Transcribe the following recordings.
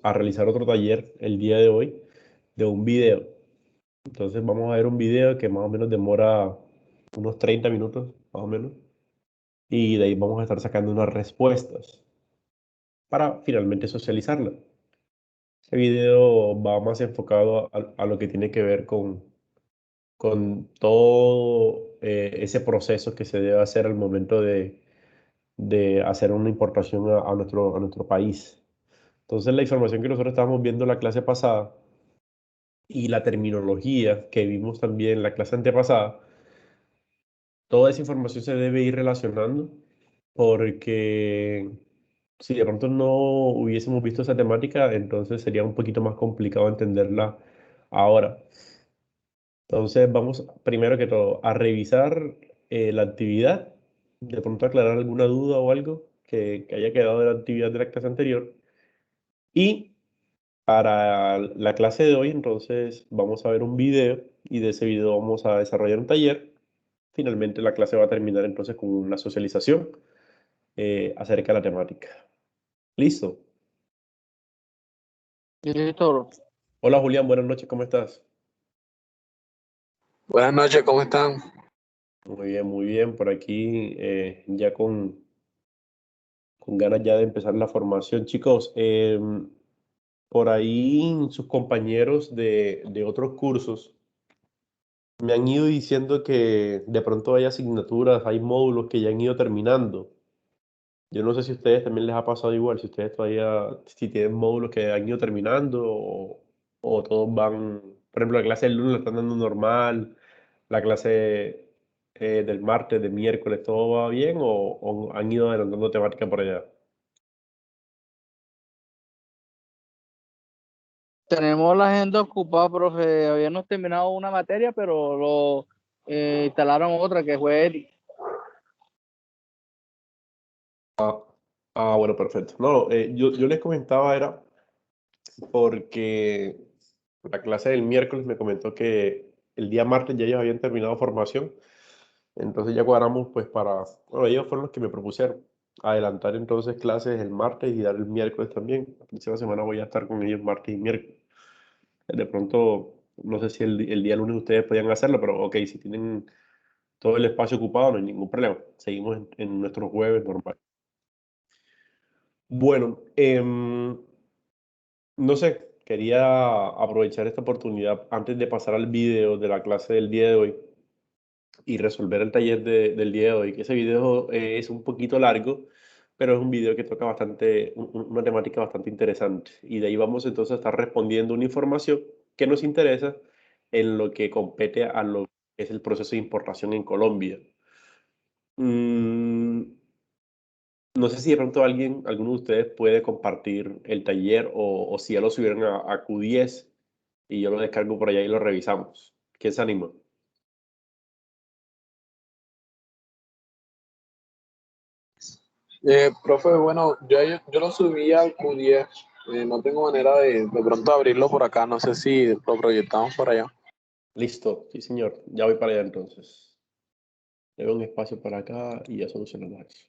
a realizar otro taller el día de hoy de un video. Entonces vamos a ver un video que más o menos demora unos 30 minutos, más o menos, y de ahí vamos a estar sacando unas respuestas para finalmente socializarlas. Este video va más enfocado a lo que tiene que ver con todo ese proceso que se debe hacer al momento de hacer una importación a nuestro país. Entonces, la información que nosotros estábamos viendo en la clase pasada y la terminología que vimos también en la clase antepasada, toda esa información se debe ir relacionando porque si de pronto no hubiésemos visto esa temática, entonces sería un poquito más complicado entenderla ahora. Entonces vamos primero que todo a revisar la actividad, de pronto aclarar alguna duda o algo que haya quedado de la actividad de la clase anterior. Y para la clase de hoy, entonces vamos a ver un video y de ese video vamos a desarrollar un taller. Finalmente la clase va a terminar entonces con una socialización acerca de la temática. ¿Listo? Listo, bro. Hola Julián, buenas noches, ¿cómo estás? Buenas noches, ¿cómo están? Muy bien, por aquí ya con ganas ya de empezar la formación. Chicos, por ahí sus compañeros de otros cursos me han ido diciendo que de pronto hay asignaturas, hay módulos que ya han ido terminando. Yo no sé si a ustedes también les ha pasado igual, si ustedes todavía, si tienen módulos que han ido terminando o todos van, por ejemplo, la clase del lunes la están dando normal, la clase del martes, del miércoles, ¿todo va bien o han ido adelantando temática por allá? Tenemos la agenda ocupada, profe. Habíamos terminado una materia, pero instalaron otra que fue Eric. Bueno, perfecto. No, yo les comentaba era porque la clase del miércoles me comentó que el día martes ya ellos habían terminado formación, entonces ya cuadramos pues bueno, ellos fueron los que me propusieron adelantar entonces clases el martes y dar el miércoles también. La próxima semana voy a estar con ellos martes y miércoles. De pronto, no sé si el día lunes ustedes podían hacerlo, pero ok, si tienen todo el espacio ocupado no hay ningún problema. Seguimos en nuestros jueves normal. Bueno, no sé, quería aprovechar esta oportunidad antes de pasar al video de la clase del día de hoy y resolver el taller del día de hoy, que ese video es un poquito largo, pero es un video que toca una temática bastante interesante. Y de ahí vamos entonces a estar respondiendo una información que nos interesa en lo que compete a lo que es el proceso de importación en Colombia. Mm, no sé si de pronto alguno de ustedes puede compartir el taller o si ya lo subieron a Q10 y yo lo descargo por allá y lo revisamos. ¿Quién se anima? Profe, bueno, yo lo subí al Q10, no tengo manera de pronto abrirlo por acá, no sé si lo proyectamos por allá. Listo, sí señor, ya voy para allá entonces. Le doy un espacio para acá y ya solucionamos eso.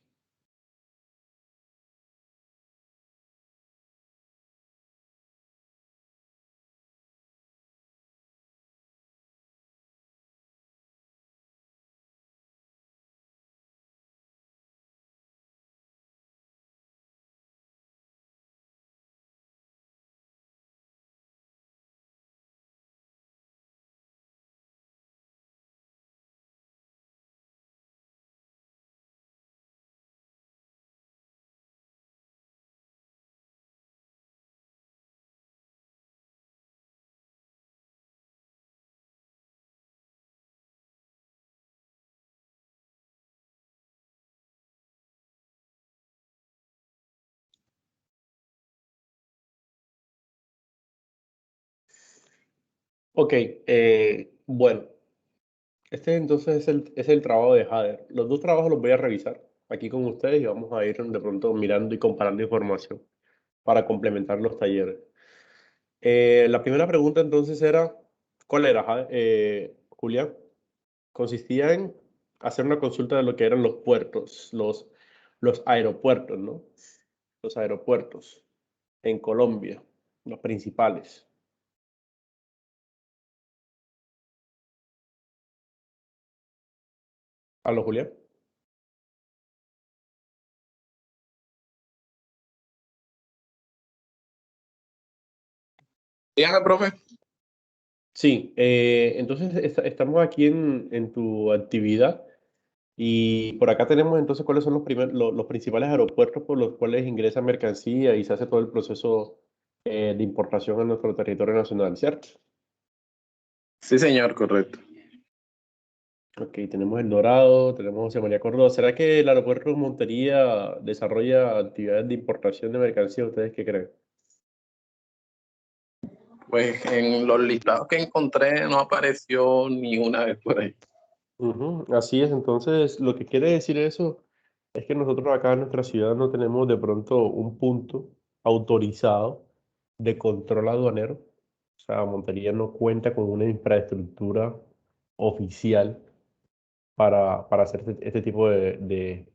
Ok, bueno, este entonces es el trabajo de Jader. Los dos trabajos los voy a revisar aquí con ustedes y vamos a ir de pronto mirando y comparando información para complementar los talleres. La primera pregunta entonces era, ¿cuál era, Julián? Consistía en hacer una consulta de lo que eran los puertos, los aeropuertos, ¿no? Los aeropuertos en Colombia. los principales. ¿Aló, Julián? Dígame, profe. Sí, entonces estamos aquí en tu actividad y por acá tenemos entonces cuáles son los principales aeropuertos por los cuales ingresa mercancía y se hace todo el proceso de importación a nuestro territorio nacional, ¿cierto? Sí, señor, correcto. Ok, tenemos El Dorado, tenemos José María Córdoba. ¿Será que el aeropuerto de Montería desarrolla actividades de importación de mercancía? ¿Ustedes qué creen? Pues en los listados que encontré no apareció ni una vez por ahí. Ujú, así es, entonces lo que quiere decir eso es que nosotros acá en nuestra ciudad no tenemos de pronto un punto autorizado de control aduanero. O sea, Montería no cuenta con una infraestructura oficial para hacer este tipo de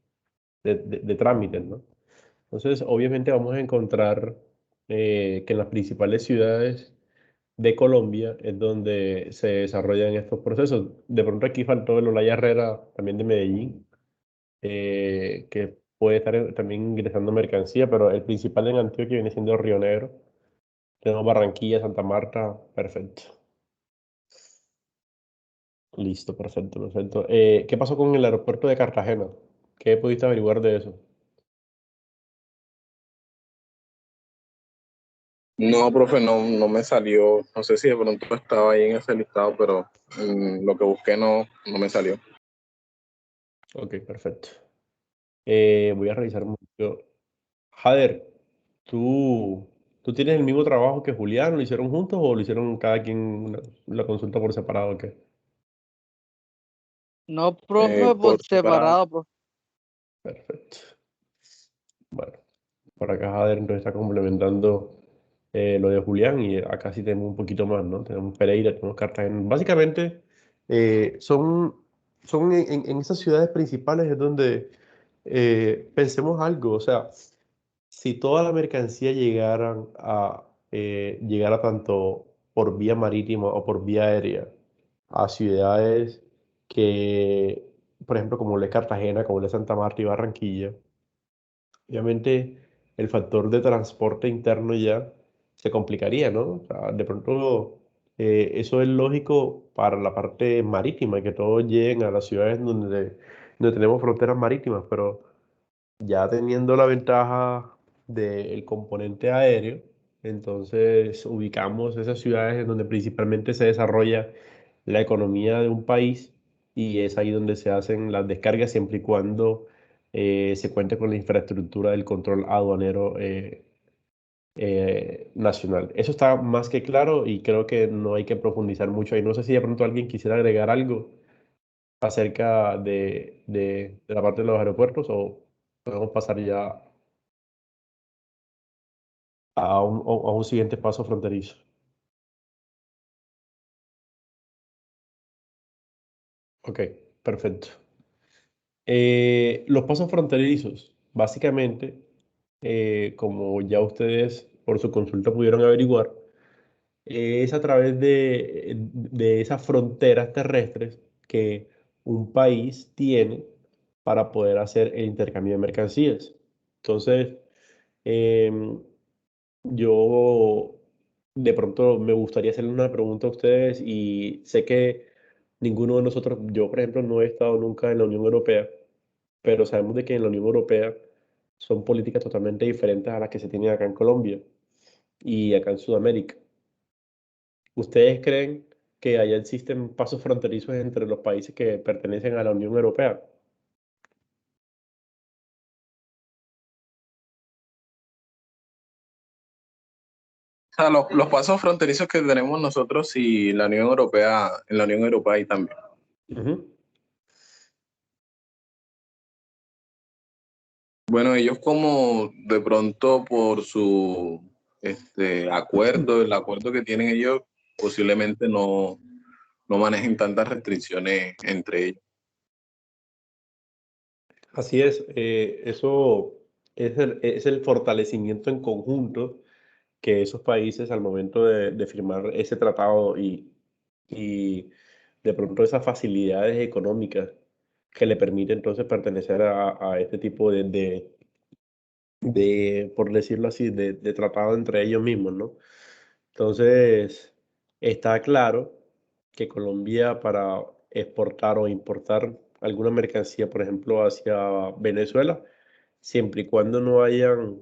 trámites, ¿no? Entonces, obviamente vamos a encontrar que en las principales ciudades de Colombia es donde se desarrollan estos procesos. De pronto aquí faltó el Olaya Herrera, también de Medellín, que puede estar también ingresando mercancía, pero el principal en Antioquia viene siendo Río Negro. Tenemos Barranquilla, Santa Marta, perfecto. Listo, perfecto, perfecto. ¿Qué pasó con el aeropuerto de Cartagena? ¿Qué pudiste averiguar de eso? No, profe, no me salió. No sé si de pronto estaba ahí en ese listado, pero lo que busqué no me salió. Ok, perfecto. Voy a revisar un poquito. Jader, ¿tú, ¿tú tienes el mismo trabajo que Julián? ¿Lo hicieron juntos o lo hicieron cada quien la consulta por separado? ¿O qué? No, profe, por Por separado. separado, profe. Perfecto. Bueno, por acá Jader entonces está complementando lo de Julián y acá sí tenemos un poquito más, ¿no? Tenemos Pereira, tenemos Cartagena. Básicamente, son en esas ciudades principales es donde pensemos algo, o sea, si toda la mercancía llegara tanto por vía marítima o por vía aérea a ciudades que, por ejemplo, como la Cartagena, como la Santa Marta y Barranquilla, obviamente el factor de transporte interno ya se complicaría, ¿no? O sea, de pronto eso es lógico para la parte marítima, que todos lleguen a las ciudades donde tenemos fronteras marítimas, pero ya teniendo la ventaja del componente aéreo, entonces ubicamos esas ciudades en donde principalmente se desarrolla la economía de un país y es ahí donde se hacen las descargas siempre y cuando se cuente con la infraestructura del control aduanero nacional. Eso está más que claro y creo que no hay que profundizar mucho ahí. No sé si de pronto alguien quisiera agregar algo acerca de la parte de los aeropuertos o podemos pasar ya a un siguiente paso fronterizo. Ok, perfecto. Los pasos fronterizos, básicamente, como ya ustedes por su consulta pudieron averiguar, es a través de esas fronteras terrestres que un país tiene para poder hacer el intercambio de mercancías. Entonces, em, yo de pronto me gustaría hacerle una pregunta a ustedes y sé que ninguno de nosotros, yo por ejemplo no he estado nunca en la Unión Europea, pero sabemos de que en la Unión Europea son políticas totalmente diferentes a las que se tienen acá en Colombia y acá en Sudamérica. ¿Ustedes creen que allá existen pasos fronterizos entre los países que pertenecen a la Unión Europea? O sea, los pasos fronterizos que tenemos nosotros y la Unión Europea, en la Unión Europea y también. Ujú. Bueno, ellos como de pronto por su acuerdo, el acuerdo que tienen ellos, posiblemente no manejen tantas restricciones entre ellos. Así es, eso es el fortalecimiento en conjunto que esos países al momento de firmar ese tratado y de pronto esas facilidades económicas que le permiten entonces pertenecer a este tipo por decirlo así, de tratado entre ellos mismos, ¿no? Entonces, está claro que Colombia para exportar o importar alguna mercancía, por ejemplo, hacia Venezuela, siempre y cuando no hayan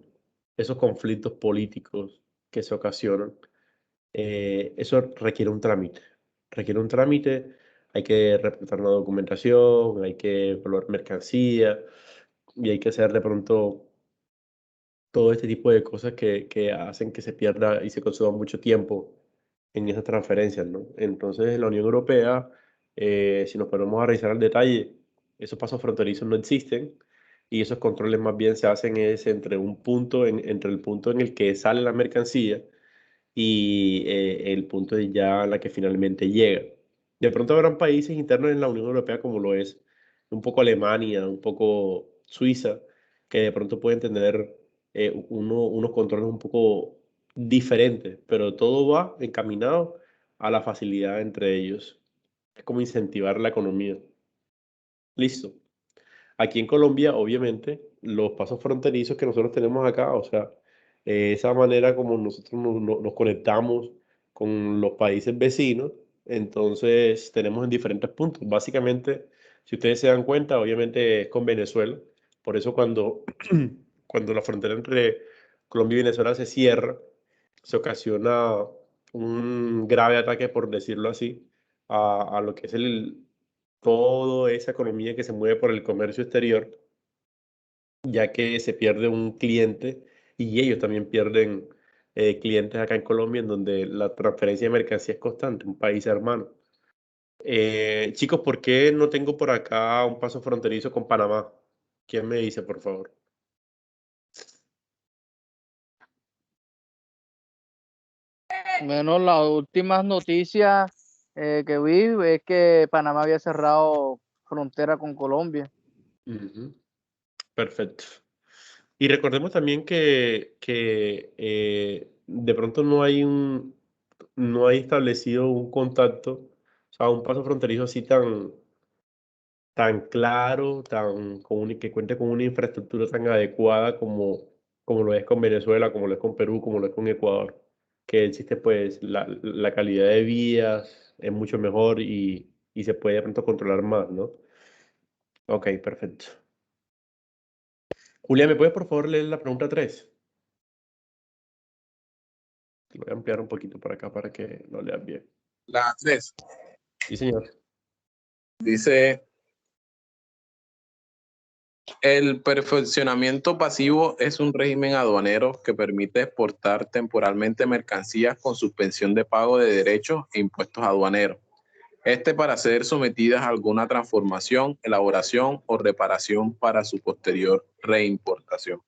esos conflictos políticos que se ocasionan, eso requiere un trámite. Requiere un trámite, hay que reportar una documentación, hay que evaluar mercancía y hay que hacer de pronto todo este tipo de cosas que hacen que se pierda y se consuma mucho tiempo en esas transferencias, ¿no? Entonces, la Unión Europea, si nos ponemos a revisar al detalle, esos pasos fronterizos no existen y esos controles más bien se hacen es entre un punto, entre el punto en el que sale la mercancía y el punto de ya en la que finalmente llega. De pronto habrán países internos en la Unión Europea como lo es un poco Alemania, un poco Suiza, que de pronto pueden tener unos controles un poco diferentes, pero todo va encaminado a la facilidad entre ellos. Es como incentivar la economía. Listo. Aquí en Colombia, obviamente, los pasos fronterizos que nosotros tenemos acá, o sea, esa manera como nosotros nos conectamos con los países vecinos, entonces tenemos en diferentes puntos. Básicamente, si ustedes se dan cuenta, obviamente es con Venezuela. Por eso cuando la frontera entre Colombia y Venezuela se cierra, se ocasiona un grave ataque, por decirlo así, a lo que es toda esa economía que se mueve por el comercio exterior, ya que se pierde un cliente y ellos también pierden clientes acá en Colombia, en donde la transferencia de mercancía es constante, un país hermano. Chicos, ¿por qué no tengo por acá un paso fronterizo con Panamá? ¿Quién me dice, por favor? Menos las últimas noticias que vi es que Panamá había cerrado frontera con Colombia. Ujú. Perfecto. Y recordemos también que de pronto no hay establecido un contacto, o sea, un paso fronterizo así tan claro, que cuente con una infraestructura tan adecuada como lo es con Venezuela, como lo es con Perú, como lo es con Ecuador, que existe pues la calidad de vías es mucho mejor y se puede de pronto controlar más, ¿no? Ok, perfecto. Julia, ¿me puedes por favor leer la pregunta 3? Lo voy a ampliar un poquito para acá para que lo leas bien. La 3 Sí, señor. dice, el perfeccionamiento pasivo es un régimen aduanero que permite exportar temporalmente mercancías con suspensión de pago de derechos e impuestos aduaneros. Este para ser sometidas a alguna transformación, elaboración o reparación para su posterior reimportación.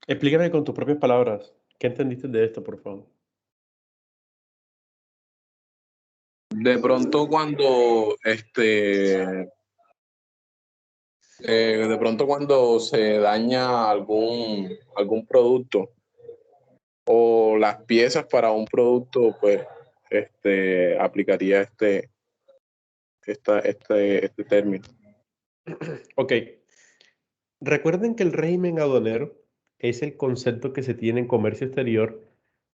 Explícame con tus propias palabras. ¿Qué entendiste de esto, por favor? De pronto cuando se daña algún producto o las piezas para un producto, pues aplicaría este término. Ok. Recuerden que el régimen aduanero es el concepto que se tiene en comercio exterior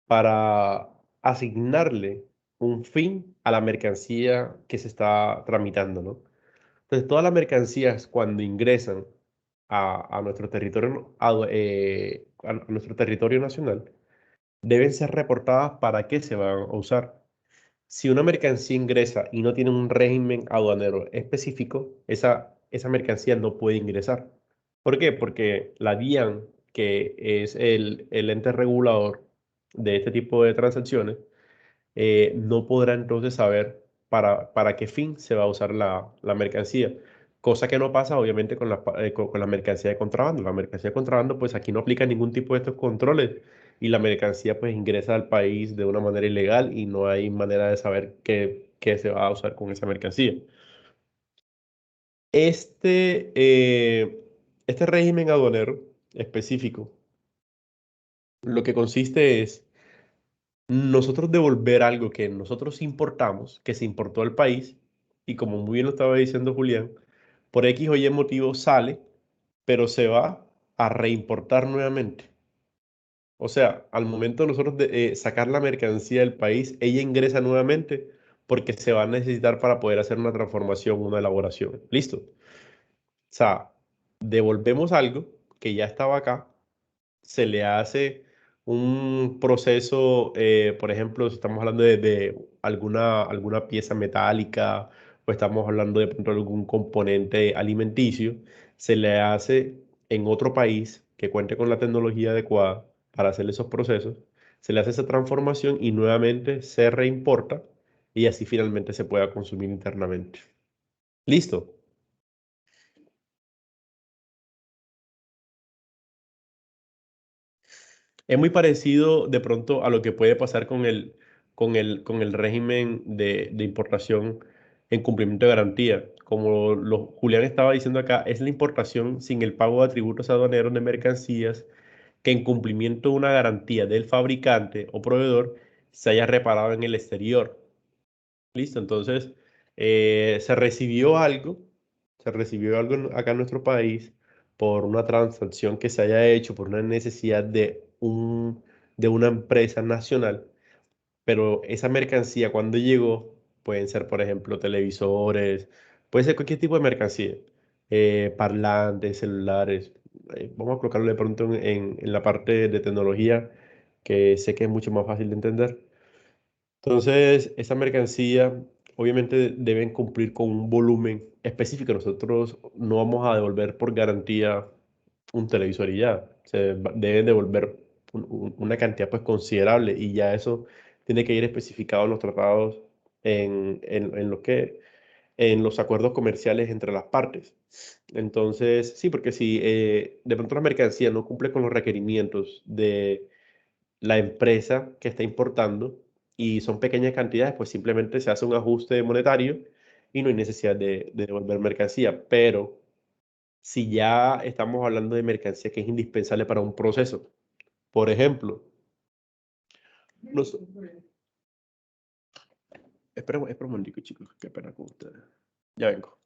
para asignarle un fin a la mercancía que se está tramitando, ¿no? Entonces, todas las mercancías cuando ingresan a nuestro territorio, a nuestro territorio nacional, deben ser reportadas para qué se van a usar. Si una mercancía ingresa y no tiene un régimen aduanero específico, esa mercancía no puede ingresar. ¿Por qué? Porque la DIAN, que es el ente regulador de este tipo de transacciones, no podrá entonces saber para qué fin se va a usar la mercancía. Cosa que no pasa obviamente con la mercancía de contrabando. La mercancía de contrabando, pues aquí no aplica ningún tipo de estos controles y la mercancía pues ingresa al país de una manera ilegal y no hay manera de saber qué se va a usar con esa mercancía. Este régimen aduanero específico lo que consiste es nosotros devolver algo que nosotros importamos, que se importó al país, y como muy bien lo estaba diciendo Julián, por X o Y motivo sale, pero se va a reimportar nuevamente. O sea, al momento de nosotros de sacar la mercancía del país, ella ingresa nuevamente porque se va a necesitar para poder hacer una transformación, una elaboración. ¿Listo? O sea, devolvemos algo que ya estaba acá, se le hace un proceso, por ejemplo, si estamos hablando de alguna pieza metálica o estamos hablando de pronto de algún componente alimenticio, se le hace en otro país que cuente con la tecnología adecuada para hacer esos procesos, se le hace esa transformación y nuevamente se reimporta y así finalmente se pueda consumir internamente. ¿Listo? Es muy parecido de pronto a lo que puede pasar con el régimen de importación en cumplimiento de garantía. Como Julián estaba diciendo acá, es la importación sin el pago de tributos aduaneros de mercancías que en cumplimiento de una garantía del fabricante o proveedor se haya reparado en el exterior. Listo, entonces se recibió algo acá en nuestro país por una transacción que se haya hecho por una necesidad de una empresa nacional, pero esa mercancía cuando llegó, pueden ser, por ejemplo, televisores, puede ser cualquier tipo de mercancía, parlantes, celulares, vamos a colocarlo de pronto en la parte de tecnología, que sé que es mucho más fácil de entender. Entonces, esa mercancía obviamente deben cumplir con un volumen específico. Nosotros no vamos a devolver por garantía un televisor y ya. Deben devolver una cantidad pues considerable y ya eso tiene que ir especificado en los tratados, en los acuerdos comerciales entre las partes. Entonces, sí, porque si de pronto la mercancía no cumple con los requerimientos de la empresa que está importando y son pequeñas cantidades, pues simplemente se hace un ajuste monetario y no hay necesidad de devolver mercancía. Pero si ya estamos hablando de mercancía que es indispensable para un proceso, por ejemplo, nos... espera un momentico, chicos, qué pena con ustedes. Ya vengo.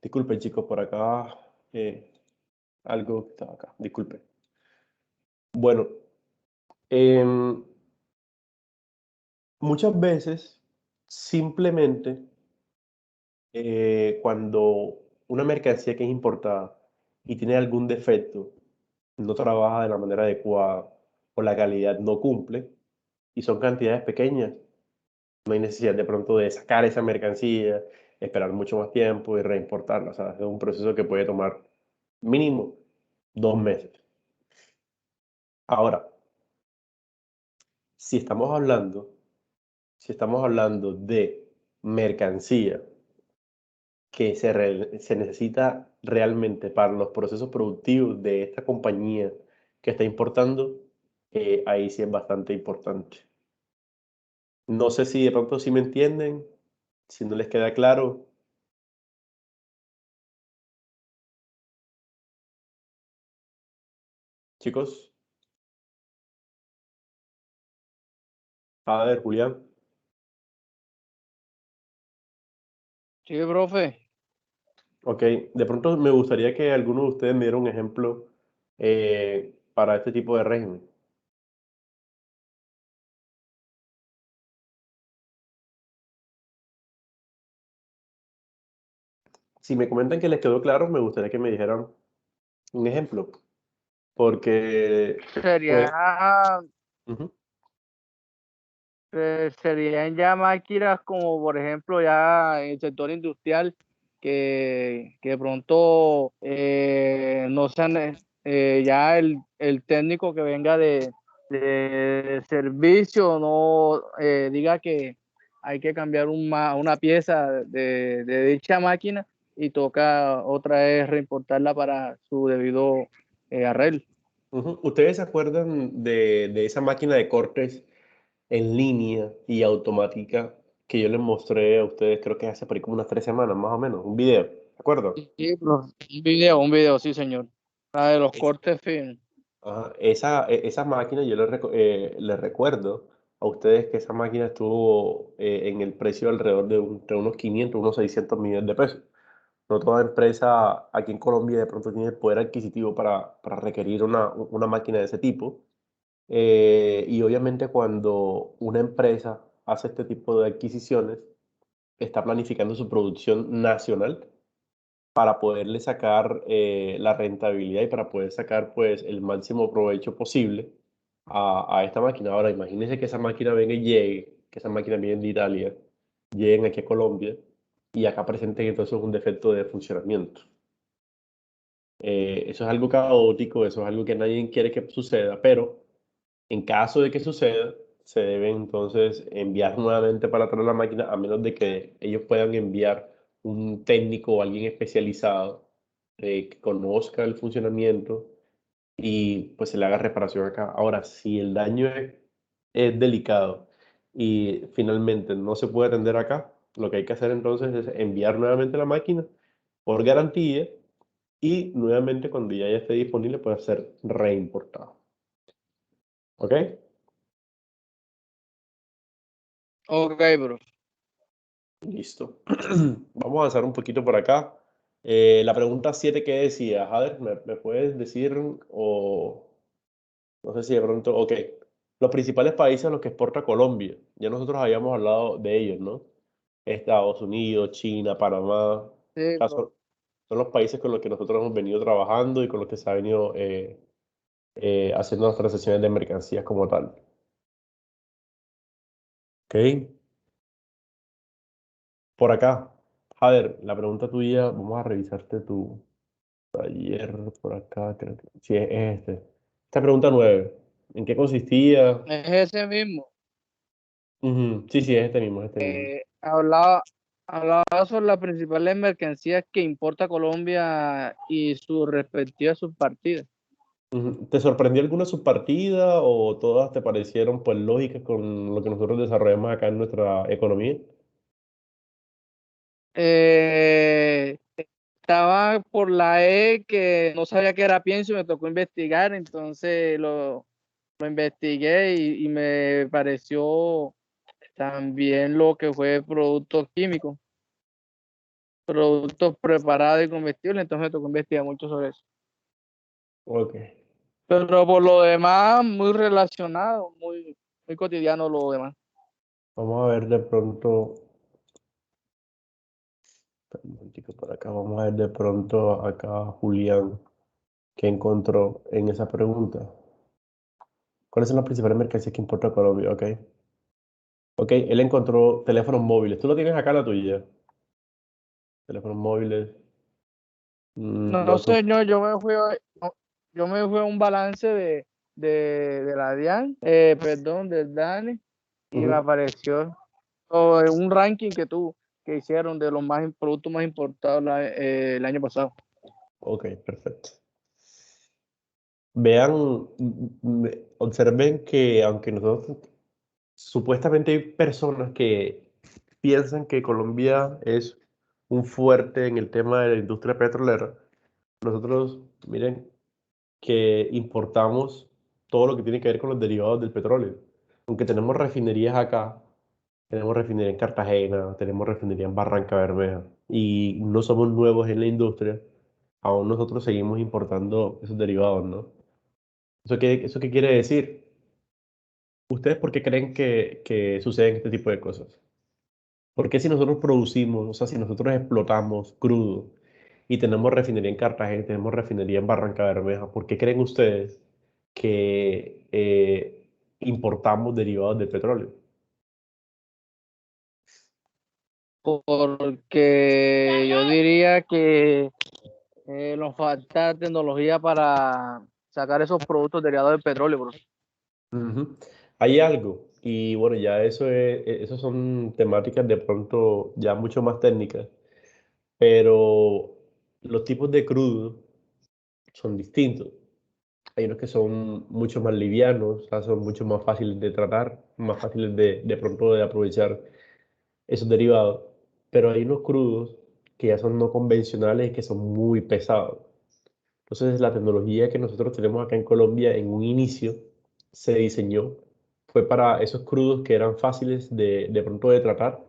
Disculpen, chicos, por acá algo que estaba acá. Disculpen. Bueno, em, muchas veces simplemente cuando una mercancía que es importada y tiene algún defecto, no trabaja de la manera adecuada o la calidad no cumple y son cantidades pequeñas, no hay necesidad de pronto de sacar esa mercancía, esperar mucho más tiempo y reimportarla. O sea, es un proceso que puede tomar mínimo 2 meses. Ahora, si estamos hablando, si estamos hablando de mercancía que se necesita realmente para los procesos productivos de esta compañía que está importando, ahí sí es bastante importante. No sé si de pronto sí me entienden, si no les queda claro. Chicos, a ver, Julián. Sí, profe. Ok, de pronto me gustaría que alguno de ustedes me diera un ejemplo para este tipo de régimen. Si me comentan que les quedó claro, me gustaría que me dijeran un ejemplo, porque, Sería, pues, ujú, serían ya máquinas como por ejemplo ya en el sector industrial que de pronto no sean ya el técnico que venga de servicio no diga que hay que cambiar una pieza de dicha máquina y toca otra vez reimportarla para su debido arreglo. ujú. ¿Ustedes se acuerdan de esa máquina de cortes en línea y automática que yo les mostré a ustedes, creo que hace por ahí como unas 3 semanas, más o menos, un video? ¿De acuerdo? Sí, un video, sí, señor. La de los cortes finos. Ajá, esa máquina, yo les recuerdo a ustedes que esa máquina estuvo en el precio alrededor de entre unos 500 unos 600 millones de pesos. No toda empresa aquí en Colombia de pronto tiene el poder adquisitivo para requerir una máquina de ese tipo. Y obviamente cuando una empresa hace este tipo de adquisiciones, está planificando su producción nacional para poderle sacar la rentabilidad y para poder sacar pues el máximo provecho posible a esta máquina. Ahora, imagínense que esa máquina venga y llegue, que esa máquina viene de Italia, lleguen aquí a Colombia y acá presenten entonces un defecto de funcionamiento. Eso es algo caótico, eso es algo que nadie quiere que suceda, pero en caso de que suceda, se debe entonces enviar nuevamente para atrás la máquina, a menos de que ellos puedan enviar un técnico o alguien especializado que conozca el funcionamiento y pues se le haga reparación acá. Ahora, si el daño es delicado y finalmente no se puede atender acá, lo que hay que hacer entonces es enviar nuevamente la máquina por garantía y nuevamente cuando ya esté disponible puede ser reimportado. ¿Ok? Ok, bro. Listo. Vamos a avanzar un poquito por acá. La pregunta 7 ¿qué decía? A ver, ¿me puedes decir o no sé si de pronto, ok, los principales países a los que exporta Colombia? Ya nosotros habíamos hablado de ellos, ¿no? Estados Unidos, China, Panamá. Sí, Son, bro. son los países con los que nosotros hemos venido trabajando y con los que se ha venido haciendo las transacciones de mercancías como tal. Ok. Por acá. A ver, la pregunta tuya, vamos a revisarte tu taller por acá, creo que sí, es este. Esta pregunta 9, ¿en qué consistía? Es ese mismo. Ujú, sí, sí, es este mismo, es este mismo. Hablaba sobre las principales mercancías que importa Colombia y sus respectivas subpartidas. Ujú. ¿Te sorprendió alguna subpartida o todas te parecieron pues lógicas con lo que nosotros desarrollamos acá en nuestra economía? Eh, Estaba por la E que no sabía que era pienso y me tocó investigar, entonces lo investigué y me pareció también lo que fue productos químicos, productos preparados y comestibles, entonces me tocó investigar mucho sobre eso. Ok, Pero por lo demás, muy relacionado, muy cotidiano lo demás. vamos a ver de pronto, un momentico por acá, vamos a ver de pronto acá Julián, ¿qué encontró en esa pregunta? ¿Cuáles son las principales mercancías que importa Colombia? Ok. Ok, él encontró teléfonos móviles. ¿Tú lo tienes acá la tuya? Teléfonos móviles. No, No, tú. señor, no, yo me fui a un balance de la DIAN, perdón, del DANE, y me Ujú. apareció un ranking que hicieron de los productos más importados el año pasado. Ok, perfecto. Vean, observen que aunque nosotros, supuestamente hay personas que piensan que Colombia es un fuerte en el tema de la industria petrolera, nosotros, miren, que importamos todo lo que tiene que ver con los derivados del petróleo. Aunque tenemos refinerías acá, tenemos refinería en Cartagena, tenemos refinería en Barranca Bermeja y no somos nuevos en la industria, aún nosotros seguimos importando esos derivados, ¿no? ¿Eso qué quiere decir? ¿Ustedes por qué creen que suceden este tipo de cosas? ¿Por qué si nosotros producimos, o sea, si nosotros explotamos crudo y tenemos refinería en Cartagena, y tenemos refinería en Barranca Bermeja. ¿Por qué creen ustedes que importamos derivados del petróleo? Porque yo diría que nos falta tecnología para sacar esos productos derivados del petróleo, bro. Ujú. Hay algo, y bueno, ya eso son temáticas de pronto ya mucho más técnicas, pero los tipos de crudo son distintos. Hay unos que son mucho más livianos, o sea, son mucho más fáciles de tratar, más fáciles de pronto de aprovechar esos derivados, pero hay unos crudos que ya son no convencionales y que son muy pesados. Entonces, la tecnología que nosotros tenemos acá en Colombia en un inicio se diseñó, fue para esos crudos que eran fáciles de pronto de tratar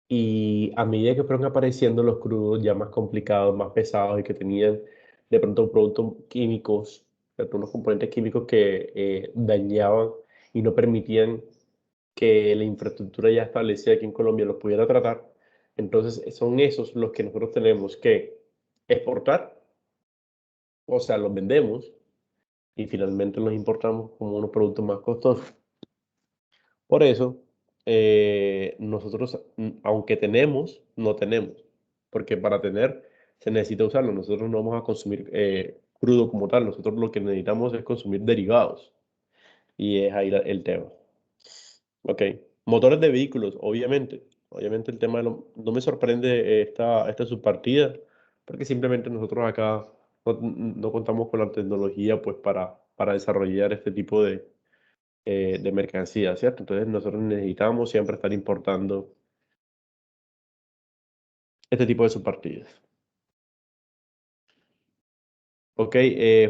y a medida que fueron apareciendo los crudos ya más complicados, más pesados y que tenían de pronto productos químicos, algunos componentes químicos que dañaban y no permitían que la infraestructura ya establecida aquí en Colombia los pudiera tratar, entonces son esos los que nosotros tenemos que exportar, o sea, los vendemos y finalmente los importamos como unos productos más costosos. Por eso, nosotros, aunque tenemos, no tenemos, porque para tener se necesita usarlo. Nosotros no vamos a consumir crudo como tal, nosotros lo que necesitamos es consumir derivados y es ahí el tema. Ok, motores de vehículos, obviamente. Obviamente el tema no me sorprende esta subpartida, porque simplemente nosotros acá no contamos con la tecnología pues para desarrollar este tipo de mercancía, ¿cierto? Entonces nosotros necesitamos siempre estar importando este tipo de subpartidas. Ok,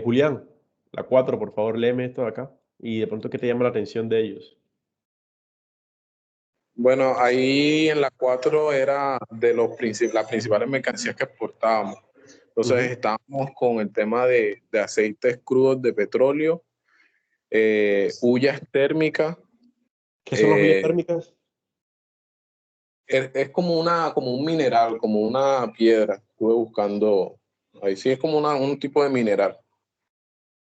Julián, la 4 por favor, léeme esto de acá y de pronto qué te llama la atención de ellos. Bueno, ahí en la 4 era de las principales mercancías que exportábamos. Entonces Ujú. estábamos con el tema de aceites crudos de petróleo, hullas térmicas. ¿Qué son las ollas eh, térmicas? es como un mineral, como una piedra. Estuve buscando, ahí sí es como un tipo de mineral.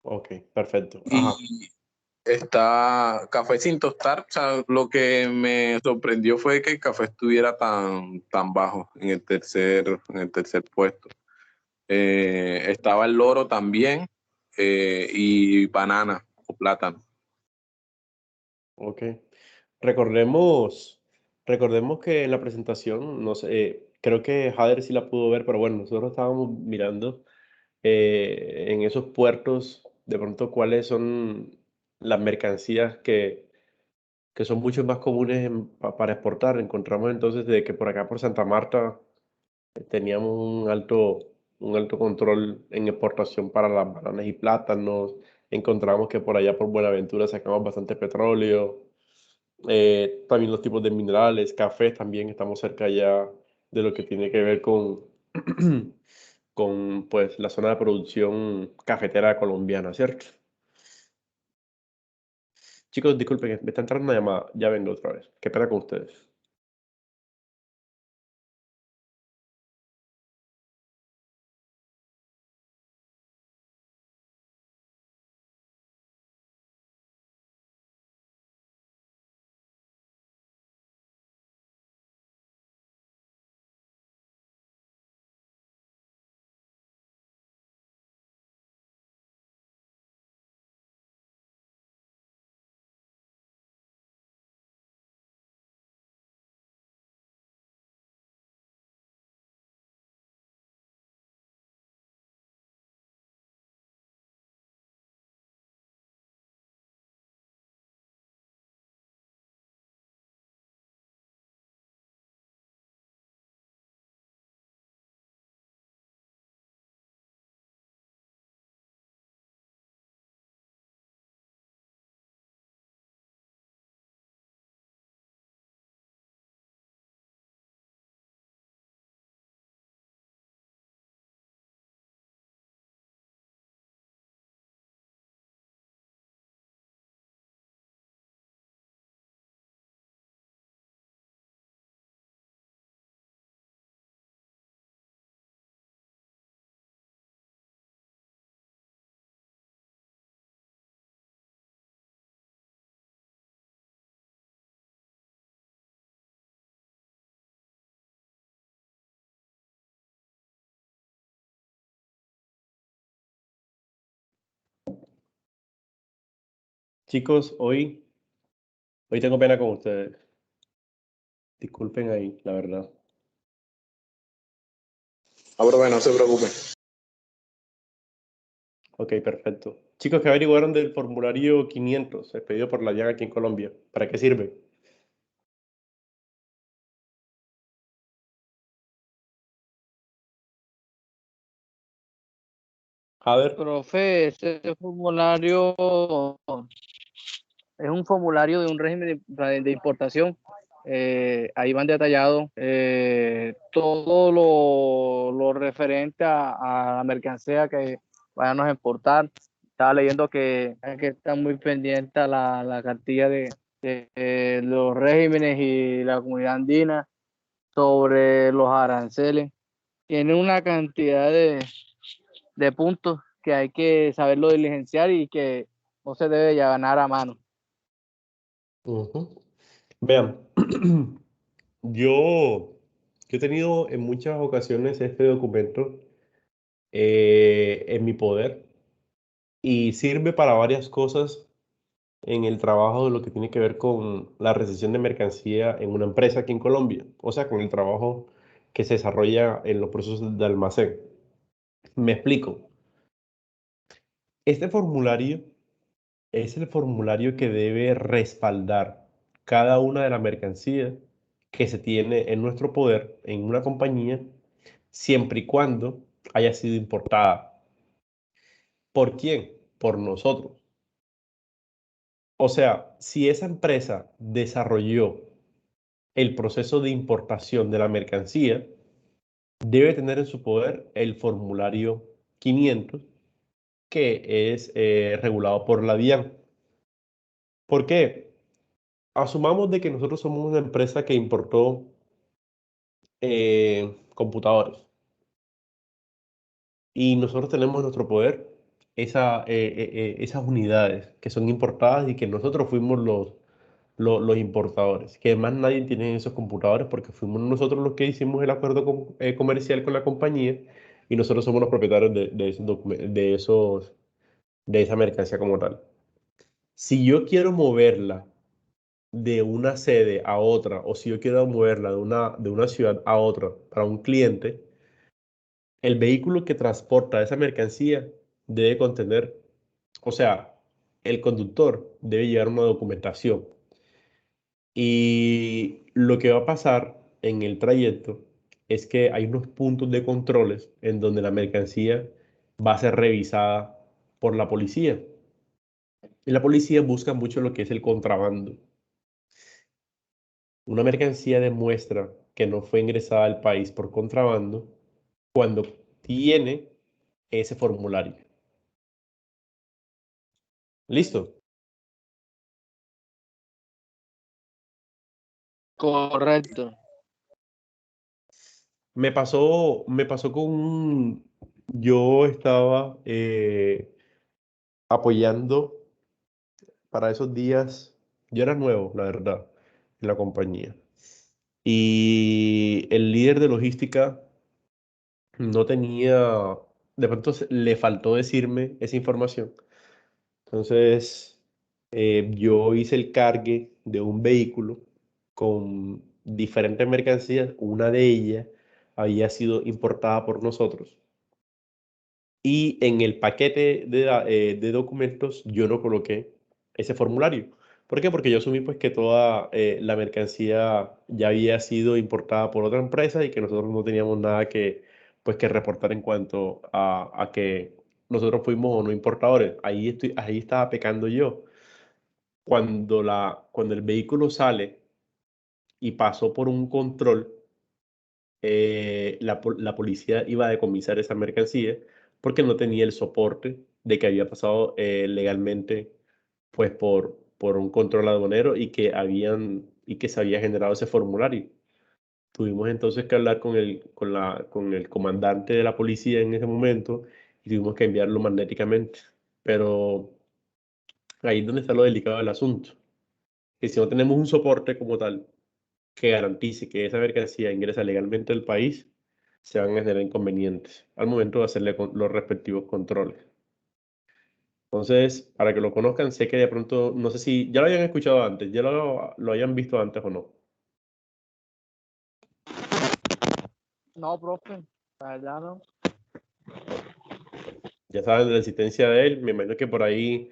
Ok, perfecto. Ajá. Y está café sin tostar. O sea, lo que me sorprendió fue que el café estuviera tan bajo en el tercer puesto. Estaba el loro también, y banana o plátano. Ok. Recordemos, recordemos que en la presentación, no sé, creo que Jader sí la pudo ver, pero bueno, nosotros estábamos mirando en esos puertos, de pronto cuáles son las mercancías que son mucho más comunes para exportar. Encontramos entonces de que por acá, por Santa Marta, teníamos un alto control en exportación para las bananas y plátanos. Encontramos que por allá por Buenaventura sacamos bastante petróleo. También los tipos de minerales, café también estamos cerca ya de lo que tiene que ver con, con pues, la zona de producción cafetera colombiana, ¿cierto? Chicos, disculpen, me está entrando una llamada, ya vengo otra vez. Qué pena con ustedes. Chicos, hoy tengo pena con ustedes. Disculpen ahí, la verdad. Profe, no se preocupe. Ok, perfecto. Chicos, ¿qué averiguaron del formulario 500 expedido por la DIAN aquí en Colombia? ¿Para qué sirve? A ver, Profe, ese formulario es un formulario de un régimen de importación. Ahí van detallados todo lo referente a la mercancía que vayan a exportar. Estaba leyendo que hay que estar muy pendiente a la cartilla de los regímenes y la comunidad andina sobre los aranceles. Tiene una cantidad de puntos que hay que saberlo diligenciar y que no se debe ganar a mano. ujú. Vean, yo, yo he tenido en muchas ocasiones este documento en mi poder y sirve para varias cosas en el trabajo de lo que tiene que ver con la recepción de mercancía en una empresa aquí en Colombia, o sea, con el trabajo que se desarrolla en los procesos de almacén. Me explico. Este formulario es el formulario que debe respaldar cada una de las mercancías que se tiene en nuestro poder en una compañía, siempre y cuando haya sido importada. ¿Por quién? Por nosotros. O sea, si esa empresa desarrolló el proceso de importación de la mercancía, debe tener en su poder el formulario 500, que es regulado por la DIAN. ¿Por qué? Asumamos de que nosotros somos una empresa que importó computadores y nosotros tenemos en nuestro poder esas unidades que son importadas y que nosotros fuimos los importadores, que además nadie tiene esos computadores porque fuimos nosotros los que hicimos el acuerdo comercial con la compañía y nosotros somos los propietarios de esos de esa mercancía como tal. Si yo quiero moverla de una sede a otra o si yo quiero moverla de una ciudad a otra para un cliente, el vehículo que transporta esa mercancía debe contener, o sea, el conductor debe llevar una documentación. Y lo que va a pasar en el trayecto es que hay unos puntos de controles en donde la mercancía va a ser revisada por la policía. Y la policía busca mucho lo que es el contrabando. Una mercancía demuestra que no fue ingresada al país por contrabando cuando tiene ese formulario. ¿Listo? Correcto. Me pasó yo estaba apoyando para esos días, yo era nuevo, la verdad, en la compañía. Y el líder de logística no tenía, de pronto le faltó decirme esa información. Entonces, yo hice el cargue de un vehículo con diferentes mercancías. Una de ellas había sido importada por nosotros. Y en el paquete de documentos yo no coloqué ese formulario. ¿Por qué? Porque yo asumí pues que toda la mercancía ya había sido importada por otra empresa y que nosotros no teníamos nada pues, que reportar en cuanto a que nosotros fuimos o no importadores. Ahí estaba pecando yo. Cuando el vehículo sale y pasó por un control, la policía iba a decomisar esa mercancía porque no tenía el soporte de que había pasado legalmente pues por un control aduanero y que se había generado ese formulario. Tuvimos entonces que hablar con el comandante de la policía en ese momento y tuvimos que enviarlo magnéticamente. Pero ahí es donde está lo delicado del asunto, que si no tenemos un soporte como tal que garantice que esa mercancía ingresa legalmente al país, se van a generar inconvenientes al momento de hacerle los respectivos controles. Entonces, para que lo conozcan, sé que de pronto, no sé si ya lo hayan escuchado antes, ya lo hayan visto antes o no. No, profe, la verdad no. Ya saben de la existencia de él, me imagino que por ahí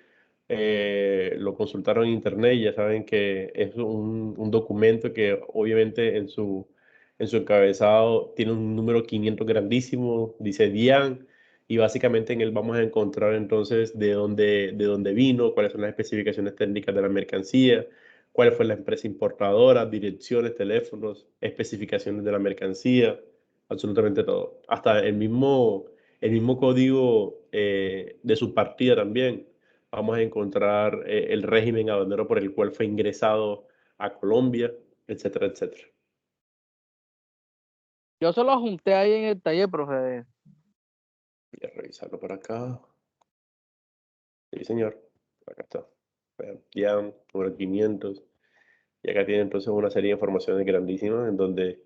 lo consultaron en internet y ya saben que es un documento que obviamente en su encabezado tiene un número 500 grandísimo, dice DIAN, y básicamente en él vamos a encontrar entonces de dónde vino, cuáles son las especificaciones técnicas de la mercancía, cuál fue la empresa importadora, direcciones, teléfonos, especificaciones de la mercancía, absolutamente todo. Hasta el mismo código de su partida también. Vamos a encontrar el régimen aduanero por el cual fue ingresado a Colombia, etcétera, etcétera. Yo se lo junté ahí en el taller, profe. Voy a revisarlo por acá. Sí, señor. Acá está. Vean, ya, número 500. Y acá tiene entonces una serie de informaciones grandísimas en donde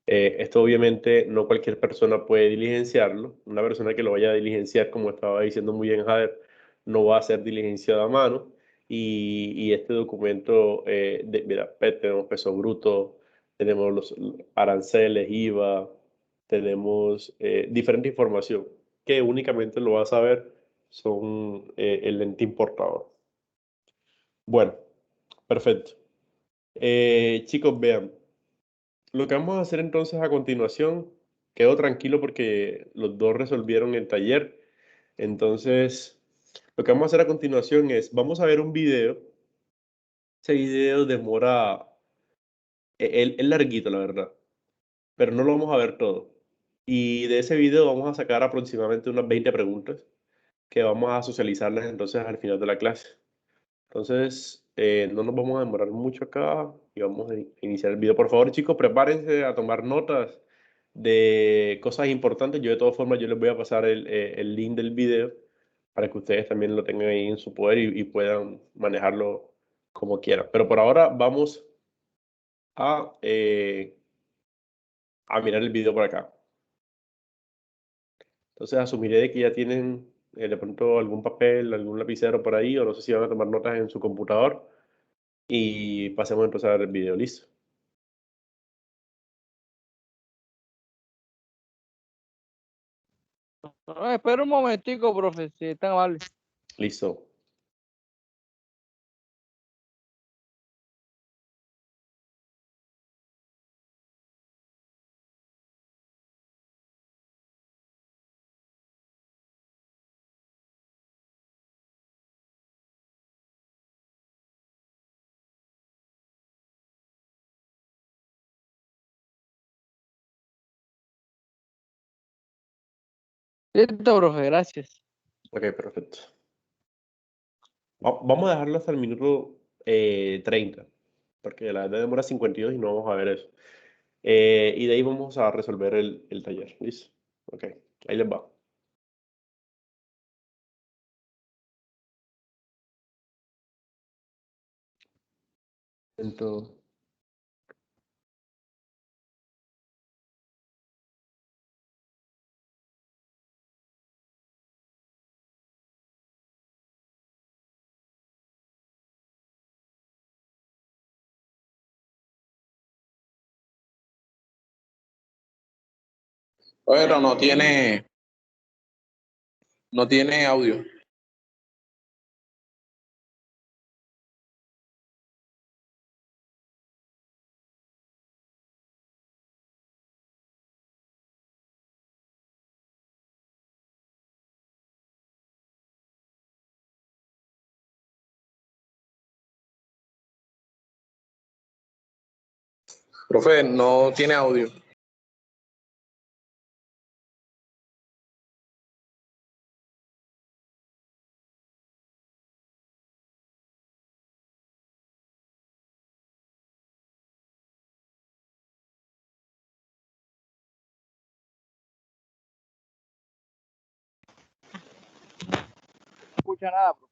esto obviamente no cualquier persona puede diligenciarlo. Una persona que lo vaya a diligenciar, como estaba diciendo muy bien Jader, no va a ser diligenciado a mano. Y este documento, mira, tenemos peso bruto, tenemos los aranceles, IVA, tenemos diferente información que únicamente lo va a saber son el ente importador. Bueno, perfecto. Chicos, vean, lo que vamos a hacer entonces a continuación, quedo tranquilo porque los dos resolvieron el taller. Entonces, lo que vamos a hacer a continuación es, vamos a ver un video. Ese video demora, es larguito, la verdad, pero no lo vamos a ver todo. Y de ese video vamos a sacar aproximadamente unas 20 preguntas que vamos a socializarlas entonces al final de la clase. Entonces, no nos vamos a demorar mucho acá y vamos a iniciar el video. Por favor, chicos, prepárense a tomar notas de cosas importantes. Yo de todas formas, yo les voy a pasar el link del video para que ustedes también lo tengan ahí en su poder y puedan manejarlo como quieran. Pero por ahora vamos a, a mirar el video por acá. Entonces, asumiré de que ya tienen de pronto algún papel, algún lapicero por ahí, o no sé si van a tomar notas en su computador. Y pasemos entonces a ver el video, listo. No, espera un momentico, profe, si está mal. Listo. Listo, profe, gracias. Ok, perfecto. Vamos a dejarlo hasta el minuto 30, porque la verdad demora 52 y no vamos a ver eso. Y de ahí vamos a resolver el taller, ¿listo? Ok, ahí les va. Entonces, Pero no tiene audio. Profe, no tiene audio. No escucha nada, profe.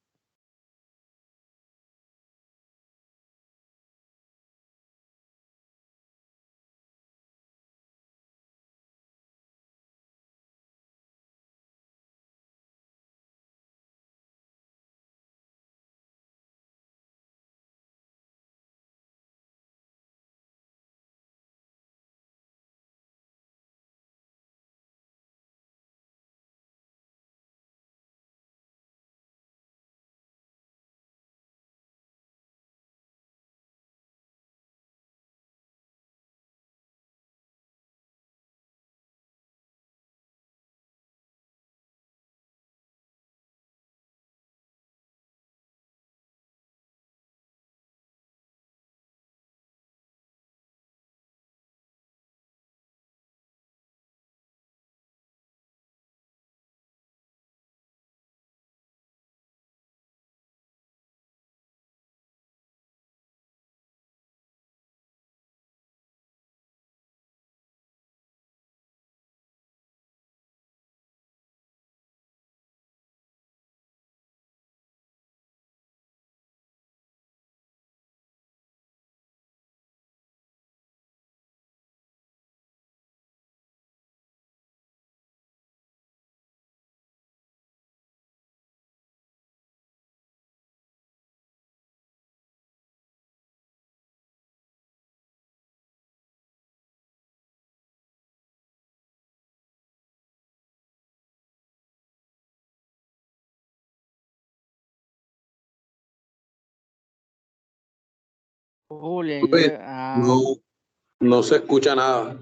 Julia, Luis, no, no se escucha nada.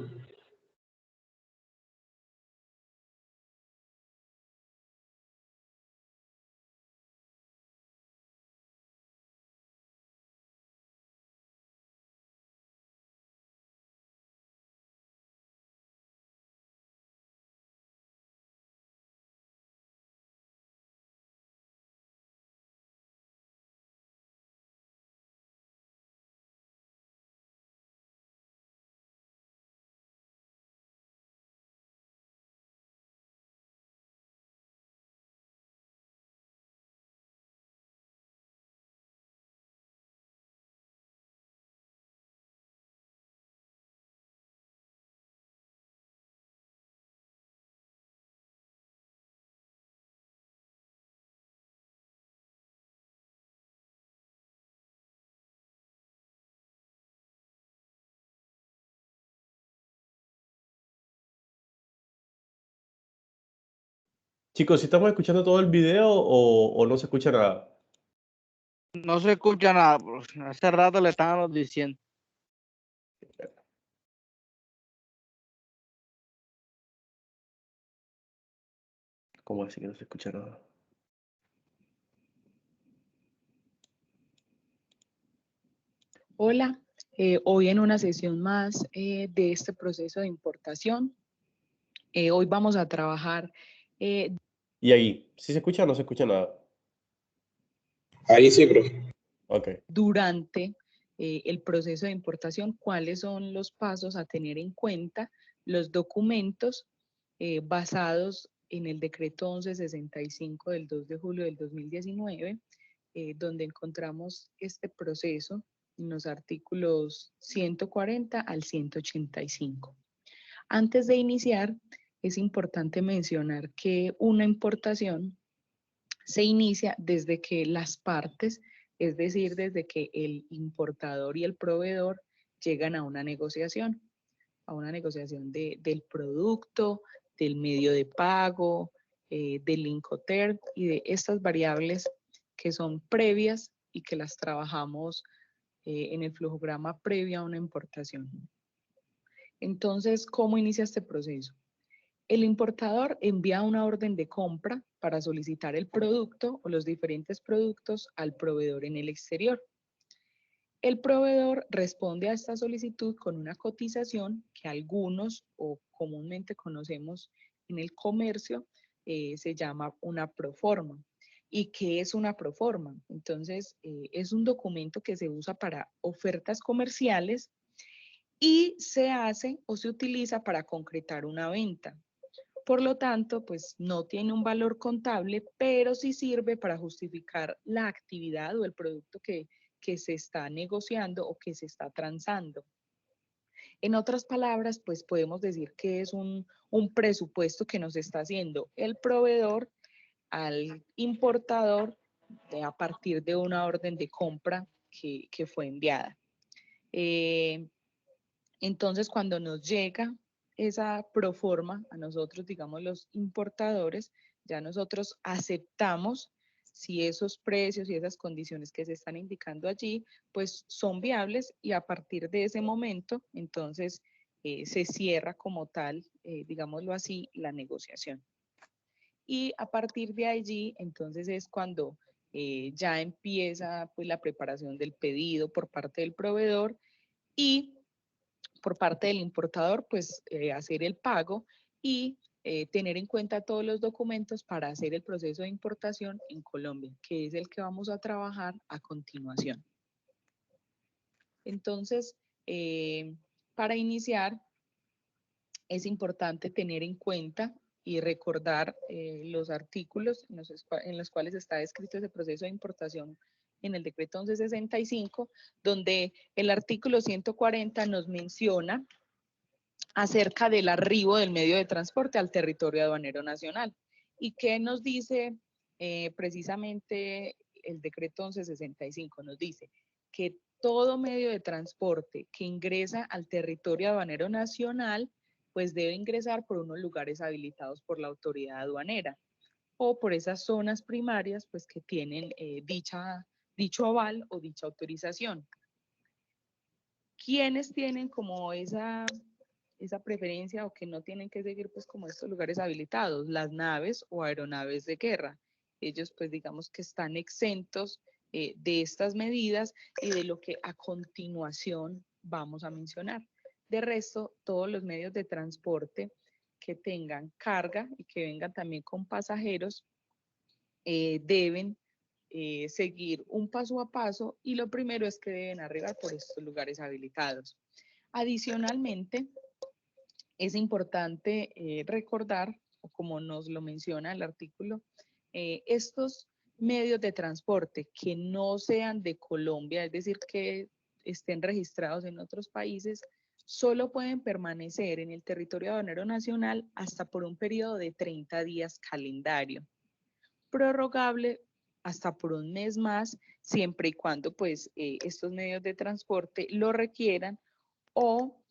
Chicos, ¿si estamos escuchando todo el video o no se escucha nada? no se escucha nada, pues, hace rato le estábamos diciendo. ¿Cómo así que no se escucha nada? Hola, hoy en una sesión más de este proceso de importación. Hoy vamos a trabajar ¿Y ahí? ¿Sí se escucha o no se escucha nada? Ahí sí, profe. Ok. durante el proceso de importación cuáles son los pasos a tener en cuenta, los documentos basados en el decreto 1165 del 2 de julio del 2019, donde encontramos este proceso en los artículos 140 al 185. Antes de iniciar, es importante mencionar que una importación se inicia desde que las partes, es decir, desde que el importador y el proveedor llegan a una negociación del producto, del medio de pago, del Incoterm y de estas variables que son previas y que las trabajamos en el flujograma previo a una importación. Entonces, ¿cómo inicia este proceso? El importador envía una orden de compra para solicitar el producto o los diferentes productos al proveedor en el exterior. El proveedor responde a esta solicitud con una cotización que algunos o comúnmente conocemos en el comercio se llama una proforma. ¿Y qué es una proforma? Entonces, es un documento que se usa para ofertas comerciales y se hace o se utiliza para concretar una venta. Por lo tanto, pues no tiene un valor contable, pero sí sirve para justificar la actividad o el producto que se está negociando o que se está transando. En otras palabras, pues podemos decir que es un presupuesto que nos está haciendo el proveedor al importador a partir de una orden de compra que fue enviada. Entonces, cuando nos llega esa proforma a nosotros, digamos los importadores, ya nosotros aceptamos si esos precios y esas condiciones que se están indicando allí, pues son viables y a partir de ese momento, entonces se cierra como tal, digámoslo así, la negociación. Y a partir de allí, entonces es cuando ya empieza pues la preparación del pedido por parte del proveedor y por parte del importador, pues hacer el pago y tener en cuenta todos los documentos para hacer el proceso de importación en Colombia, que es el que vamos a trabajar a continuación. Entonces, para iniciar, es importante tener en cuenta y recordar los artículos en los cuales está descrito ese proceso de importación en el decreto 1165, donde el artículo 140 nos menciona acerca del arribo del medio de transporte al territorio aduanero nacional. ¿Y qué nos dice precisamente el decreto 1165? Nos dice que todo medio de transporte que ingresa al territorio aduanero nacional, pues debe ingresar por unos lugares habilitados por la autoridad aduanera o por esas zonas primarias, pues que tienen dicho aval o dicha autorización. ¿quiénes tienen como esa preferencia o que no tienen que seguir pues como estos lugares habilitados? Las naves o aeronaves de guerra. Ellos pues digamos que están exentos de estas medidas y de lo que a continuación vamos a mencionar. De resto, todos los medios de transporte que tengan carga y que vengan también con pasajeros deben seguir un paso a paso, y lo primero es que deben arribar por estos lugares habilitados. Adicionalmente, es importante recordar, como nos lo menciona el artículo, estos medios de transporte que no sean de Colombia, es decir, que estén registrados en otros países, solo pueden permanecer en el territorio aduanero nacional hasta por un periodo de 30 días calendario, prorrogable hasta por un mes más, siempre y cuando pues estos medios de transporte lo requieran, o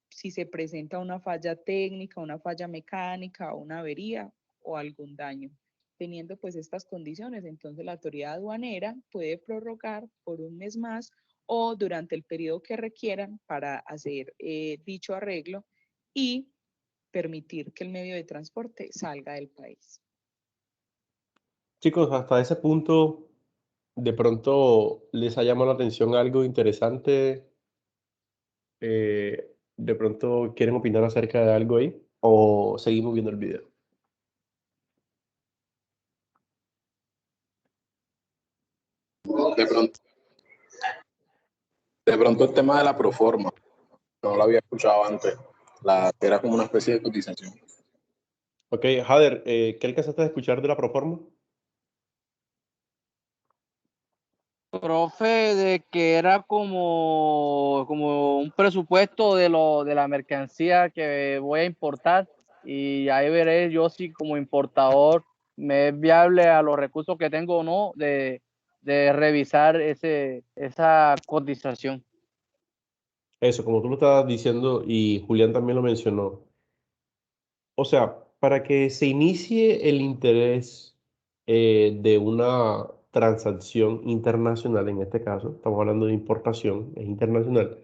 si se presenta una falla técnica, una falla mecánica, una avería o algún daño. Teniendo pues estas condiciones, entonces la autoridad aduanera puede prorrogar por un mes más o durante el periodo que requieran para hacer dicho arreglo y permitir que el medio de transporte salga del país. Chicos, hasta ese punto, de pronto les ha llamado la atención algo interesante. De pronto quieren opinar acerca de algo ahí o seguimos viendo el video. De pronto, de pronto el tema de la proforma, no lo había escuchado antes, que era como una especie de cotización. Ok, Jader, ¿qué alcanzaste a escuchar de la proforma? Profe, de que era como un presupuesto de la mercancía que voy a importar, y ahí veré yo si como importador me es viable a los recursos que tengo o no de revisar esa cotización. Eso, como tú lo estabas diciendo y Julián también lo mencionó. O sea, para que se inicie el interés de una transacción internacional, en este caso, estamos hablando de importación, es internacional,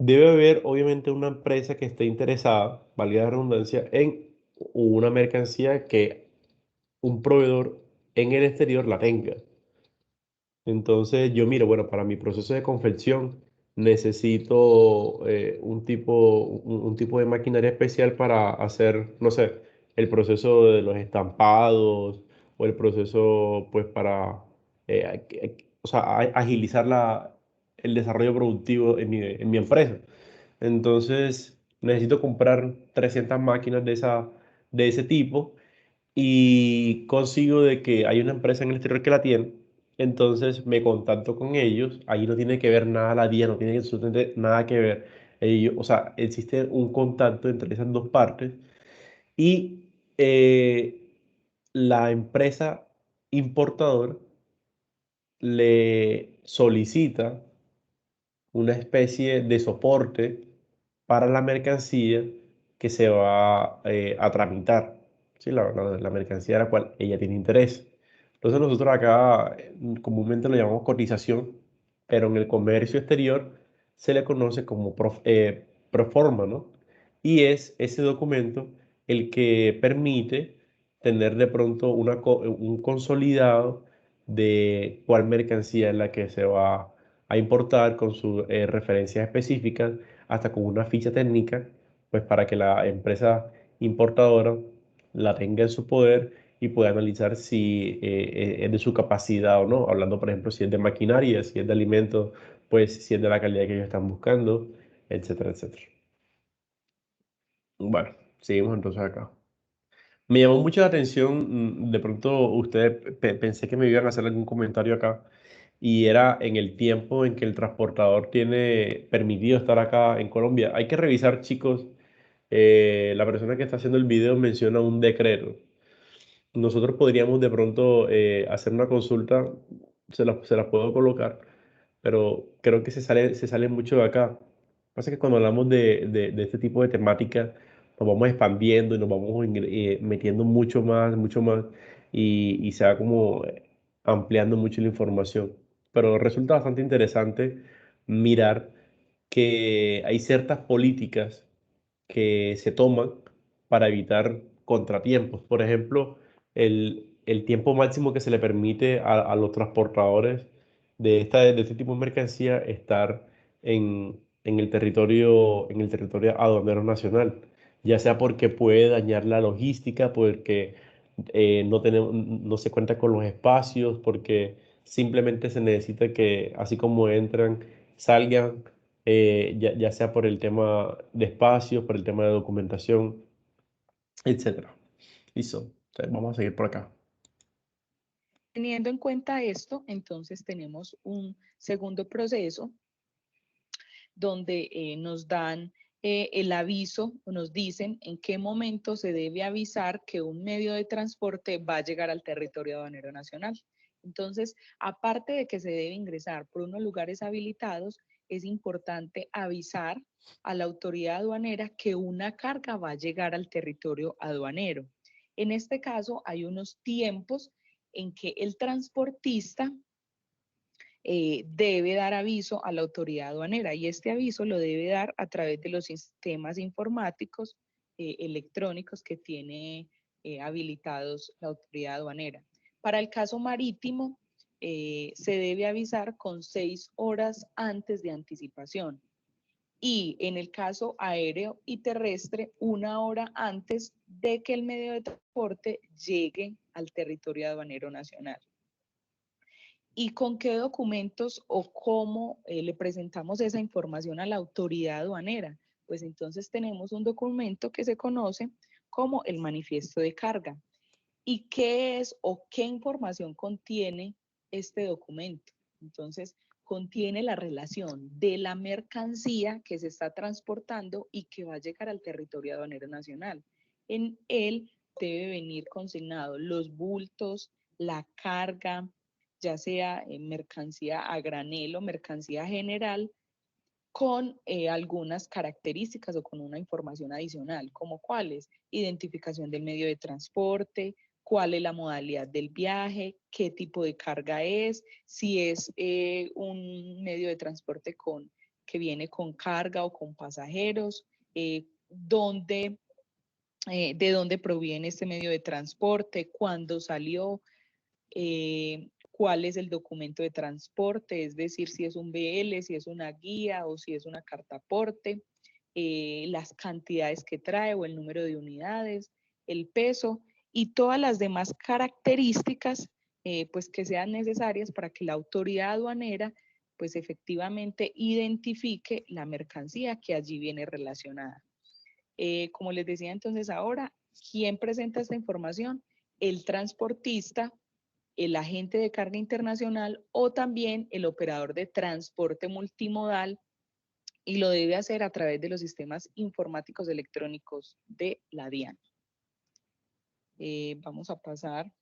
debe haber obviamente una empresa que esté interesada, valga la redundancia, en una mercancía que un proveedor en el exterior la tenga. Entonces yo miro, bueno, para mi proceso de confección necesito un tipo de maquinaria especial para hacer, no sé, el proceso de los estampados o el proceso, pues, para, o sea, agilizar el desarrollo productivo en mi empresa. Entonces necesito comprar 300 máquinas de ese tipo y consigo de que hay una empresa en el exterior que la tiene, entonces me contacto con ellos, ahí no tiene que ver nada la DIA, no tiene absolutamente nada que ver, ellos, o sea, existe un contacto entre esas dos partes y la empresa importadora le solicita una especie de soporte para la mercancía que se va a tramitar, ¿sí? La mercancía a la cual ella tiene interés. Entonces nosotros acá comúnmente lo llamamos cotización, pero en el comercio exterior se le conoce como proforma, ¿no? Y es ese documento el que permite tener de pronto un consolidado de cuál mercancía es la que se va a importar con sus referencias específicas, hasta con una ficha técnica, pues para que la empresa importadora la tenga en su poder y pueda analizar si es de su capacidad o no, hablando por ejemplo si es de maquinaria, si es de alimentos, pues si es de la calidad que ellos están buscando, etcétera, etcétera. Bueno, seguimos entonces acá. Me llamó mucho la atención, de pronto ustedes pensé que me iban a hacer algún comentario acá, y era en el tiempo en que el transportador tiene permitido estar acá en Colombia. Hay que revisar, chicos, la persona que está haciendo el video menciona un decreto. Nosotros podríamos de pronto hacer una consulta, se las puedo colocar, pero creo que se sale mucho de acá. Pasa que cuando hablamos de este tipo de temática, nos vamos expandiendo y nos vamos metiendo mucho más, y se va como ampliando mucho la información. Pero resulta bastante interesante mirar que hay ciertas políticas que se toman para evitar contratiempos. Por ejemplo, el tiempo máximo que se le permite a los transportadores de este tipo de mercancía estar en el territorio aduanero nacional, ya sea porque puede dañar la logística, porque no se cuenta con los espacios, porque simplemente se necesita que así como entran, salgan, ya sea por el tema de espacios, por el tema de documentación, etcétera. Listo. Entonces, vamos a seguir por acá. Teniendo en cuenta esto, entonces tenemos un segundo proceso donde nos dan el aviso, o nos dicen en qué momento se debe avisar que un medio de transporte va a llegar al territorio aduanero nacional. Entonces, aparte de que se debe ingresar por unos lugares habilitados, es importante avisar a la autoridad aduanera que una carga va a llegar al territorio aduanero. En este caso, hay unos tiempos en que el transportista debe dar aviso a la autoridad aduanera y este aviso lo debe dar a través de los sistemas informáticos electrónicos que tiene habilitados la autoridad aduanera. Para el caso marítimo, se debe avisar con 6 horas antes de anticipación. Y en el caso aéreo y terrestre, 1 hora antes de que el medio de transporte llegue al territorio aduanero nacional. ¿Y con qué documentos o cómo le presentamos esa información a la autoridad aduanera? Pues entonces tenemos un documento que se conoce como el manifiesto de carga. ¿Y qué es o qué información contiene este documento? Entonces, contiene la relación de la mercancía que se está transportando y que va a llegar al territorio aduanero nacional. En él debe venir consignado los bultos, la carga, ya sea mercancía a granel o mercancía general, con algunas características o con una información adicional, como cuáles: identificación del medio de transporte, cuál es la modalidad del viaje, qué tipo de carga es, si es un medio de transporte que viene con carga o con pasajeros, de dónde proviene este medio de transporte, cuándo salió, cuál es el documento de transporte, es decir, si es un BL, si es una guía o si es una carta aporte, las cantidades que trae o el número de unidades, el peso y todas las demás características pues que sean necesarias para que la autoridad aduanera pues efectivamente identifique la mercancía que allí viene relacionada. Como les decía entonces ahora, ¿quién presenta esta información? El transportista, el agente de carga internacional o también el operador de transporte multimodal, y lo debe hacer a través de los sistemas informáticos electrónicos de la DIAN. Vamos a pasar.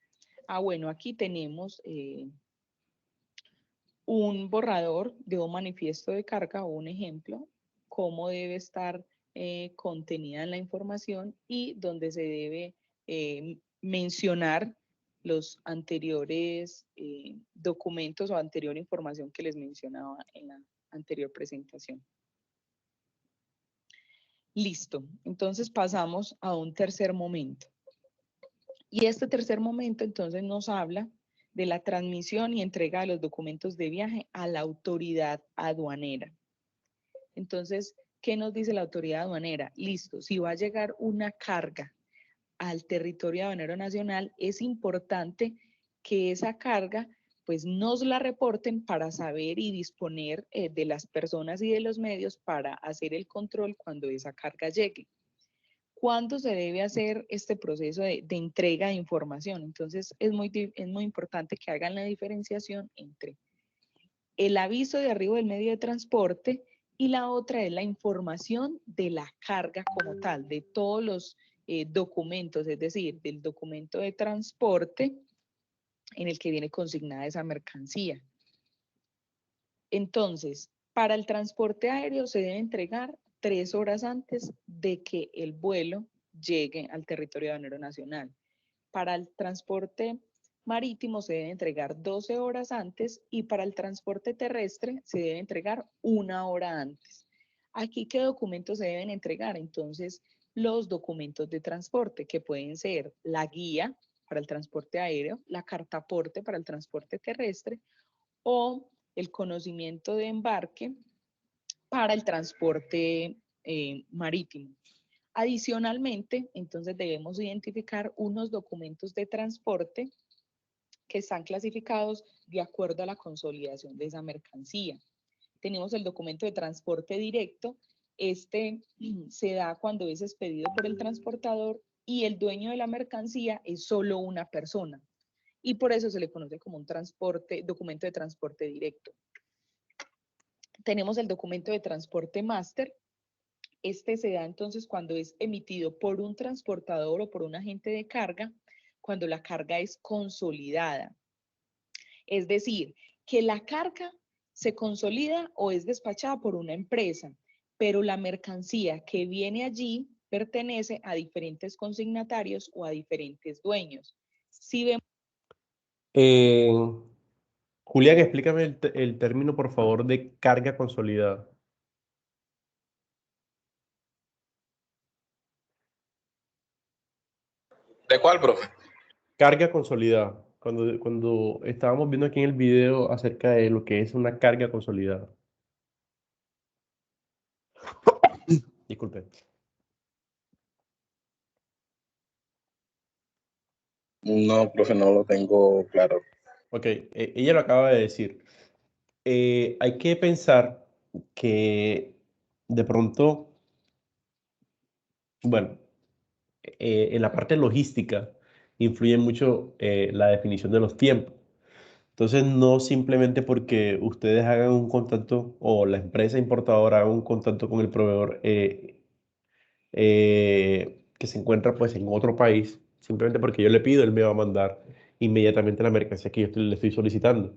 Bueno, aquí tenemos un borrador de un manifiesto de carga o un ejemplo, cómo debe estar contenida en la información y donde se debe mencionar los anteriores documentos o anterior información que les mencionaba en la anterior presentación. Listo, entonces pasamos a un tercer momento. Y este tercer momento entonces nos habla de la transmisión y entrega de los documentos de viaje a la autoridad aduanera. Entonces, ¿qué nos dice la autoridad aduanera? Listo, si va a llegar una carga al territorio aduanero nacional, es importante que esa carga pues nos la reporten para saber y disponer de las personas y de los medios para hacer el control cuando esa carga llegue. ¿Cuándo se debe hacer este proceso de entrega de información? Entonces, es muy importante que hagan la diferenciación entre el aviso de arribo del medio de transporte y la otra es la información de la carga como tal, de todos los documentos, es decir, del documento de transporte en el que viene consignada esa mercancía. Entonces, para el transporte aéreo se debe entregar 3 horas antes de que el vuelo llegue al territorio aduanero nacional. Para el transporte marítimo se debe entregar 12 horas antes y para el transporte terrestre se debe entregar 1 hora antes. Aquí, ¿qué documentos se deben entregar? Entonces, los documentos de transporte, que pueden ser la guía para el transporte aéreo, la carta aporte para el transporte terrestre o el conocimiento de embarque para el transporte marítimo. Adicionalmente, entonces debemos identificar unos documentos de transporte que están clasificados de acuerdo a la consolidación de esa mercancía. Tenemos el documento de transporte directo. Este se da cuando es expedido por el transportador y el dueño de la mercancía es solo una persona. Y por eso se le conoce como un documento de transporte directo. Tenemos el documento de transporte máster. Este se da entonces cuando es emitido por un transportador o por un agente de carga, cuando la carga es consolidada. Es decir, que la carga se consolida o es despachada por una empresa, pero la mercancía que viene allí pertenece a diferentes consignatarios o a diferentes dueños. Si vemos... Julián, explícame el término, por favor, de carga consolidada. ¿De cuál, profe? Carga consolidada. Cuando estábamos viendo aquí en el video acerca de lo que es una carga consolidada. Disculpe. No, profe, no lo tengo claro. Ok, ella lo acaba de decir. Hay que pensar que de pronto, bueno, en la parte logística influye mucho la definición de los tiempos. Entonces, no simplemente porque ustedes hagan un contacto o la empresa importadora haga un contacto con el proveedor que se encuentra pues en otro país, simplemente porque yo le pido, él me va a mandar inmediatamente la mercancía que le estoy solicitando.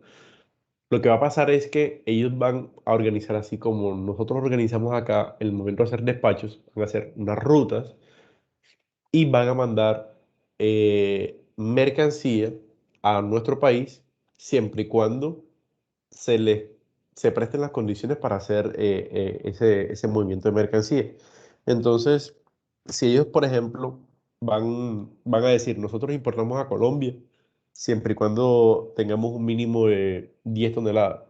Lo que va a pasar es que ellos van a organizar así como nosotros organizamos acá el momento de hacer despachos, van a hacer unas rutas y van a mandar mercancía a nuestro país siempre y cuando se les se presten las condiciones para hacer ese movimiento de mercancía. Entonces, si ellos, por ejemplo, van a decir, nosotros importamos a Colombia siempre y cuando tengamos un mínimo de 10 toneladas.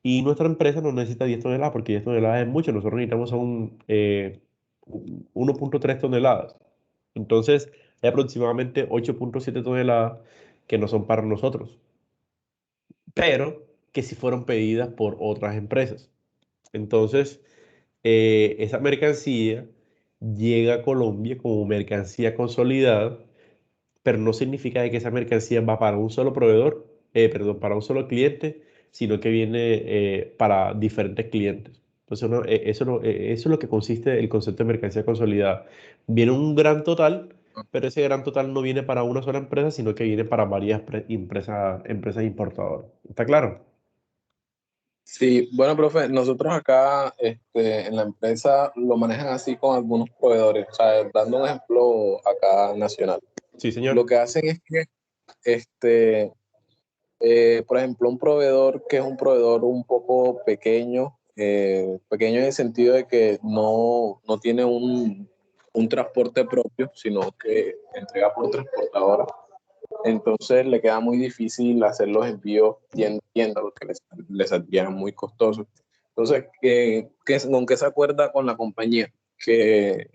Y nuestra empresa no necesita 10 toneladas porque 10 toneladas es mucho. Nosotros necesitamos 1,3 toneladas. Entonces, hay aproximadamente 8,7 toneladas que no son para nosotros, pero que sí fueron pedidas por otras empresas. Entonces, esa mercancía llega a Colombia como mercancía consolidada, pero no significa de que esa mercancía va para un solo proveedor, perdón, para un solo cliente, sino que viene para diferentes clientes. Entonces, eso es lo que consiste el concepto de mercancía consolidada. Viene un gran total, pero ese gran total no viene para una sola empresa, sino que viene para varias empresas importadoras. ¿Está claro? Sí, bueno, profe, nosotros acá en la empresa lo manejan así con algunos proveedores. O sea, dando un ejemplo acá nacional. Sí, Lo señor. que hacen es que, por ejemplo, un proveedor que es un proveedor un poco pequeño, pequeño en el sentido de que no tiene un transporte propio, sino que entrega por transportadora. Entonces le queda muy difícil hacer los envíos tienda a tienda porque les saldrían muy costosos. Entonces, ¿con qué se acuerda con la compañía? Que,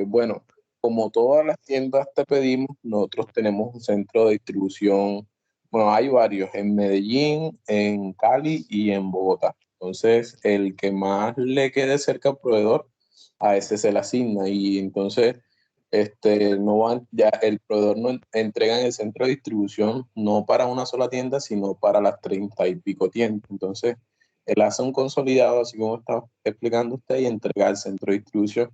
bueno, como todas las tiendas te pedimos, nosotros tenemos un centro de distribución. Bueno, hay varios en Medellín, en Cali y en Bogotá. Entonces, el que más le quede cerca al proveedor, a ese se le asigna. Y entonces no van, ya el proveedor no entrega en el centro de distribución no para una sola tienda, sino para las 30 y pico tiendas. Entonces, él hace un consolidado, así como está explicando usted, y entrega al centro de distribución.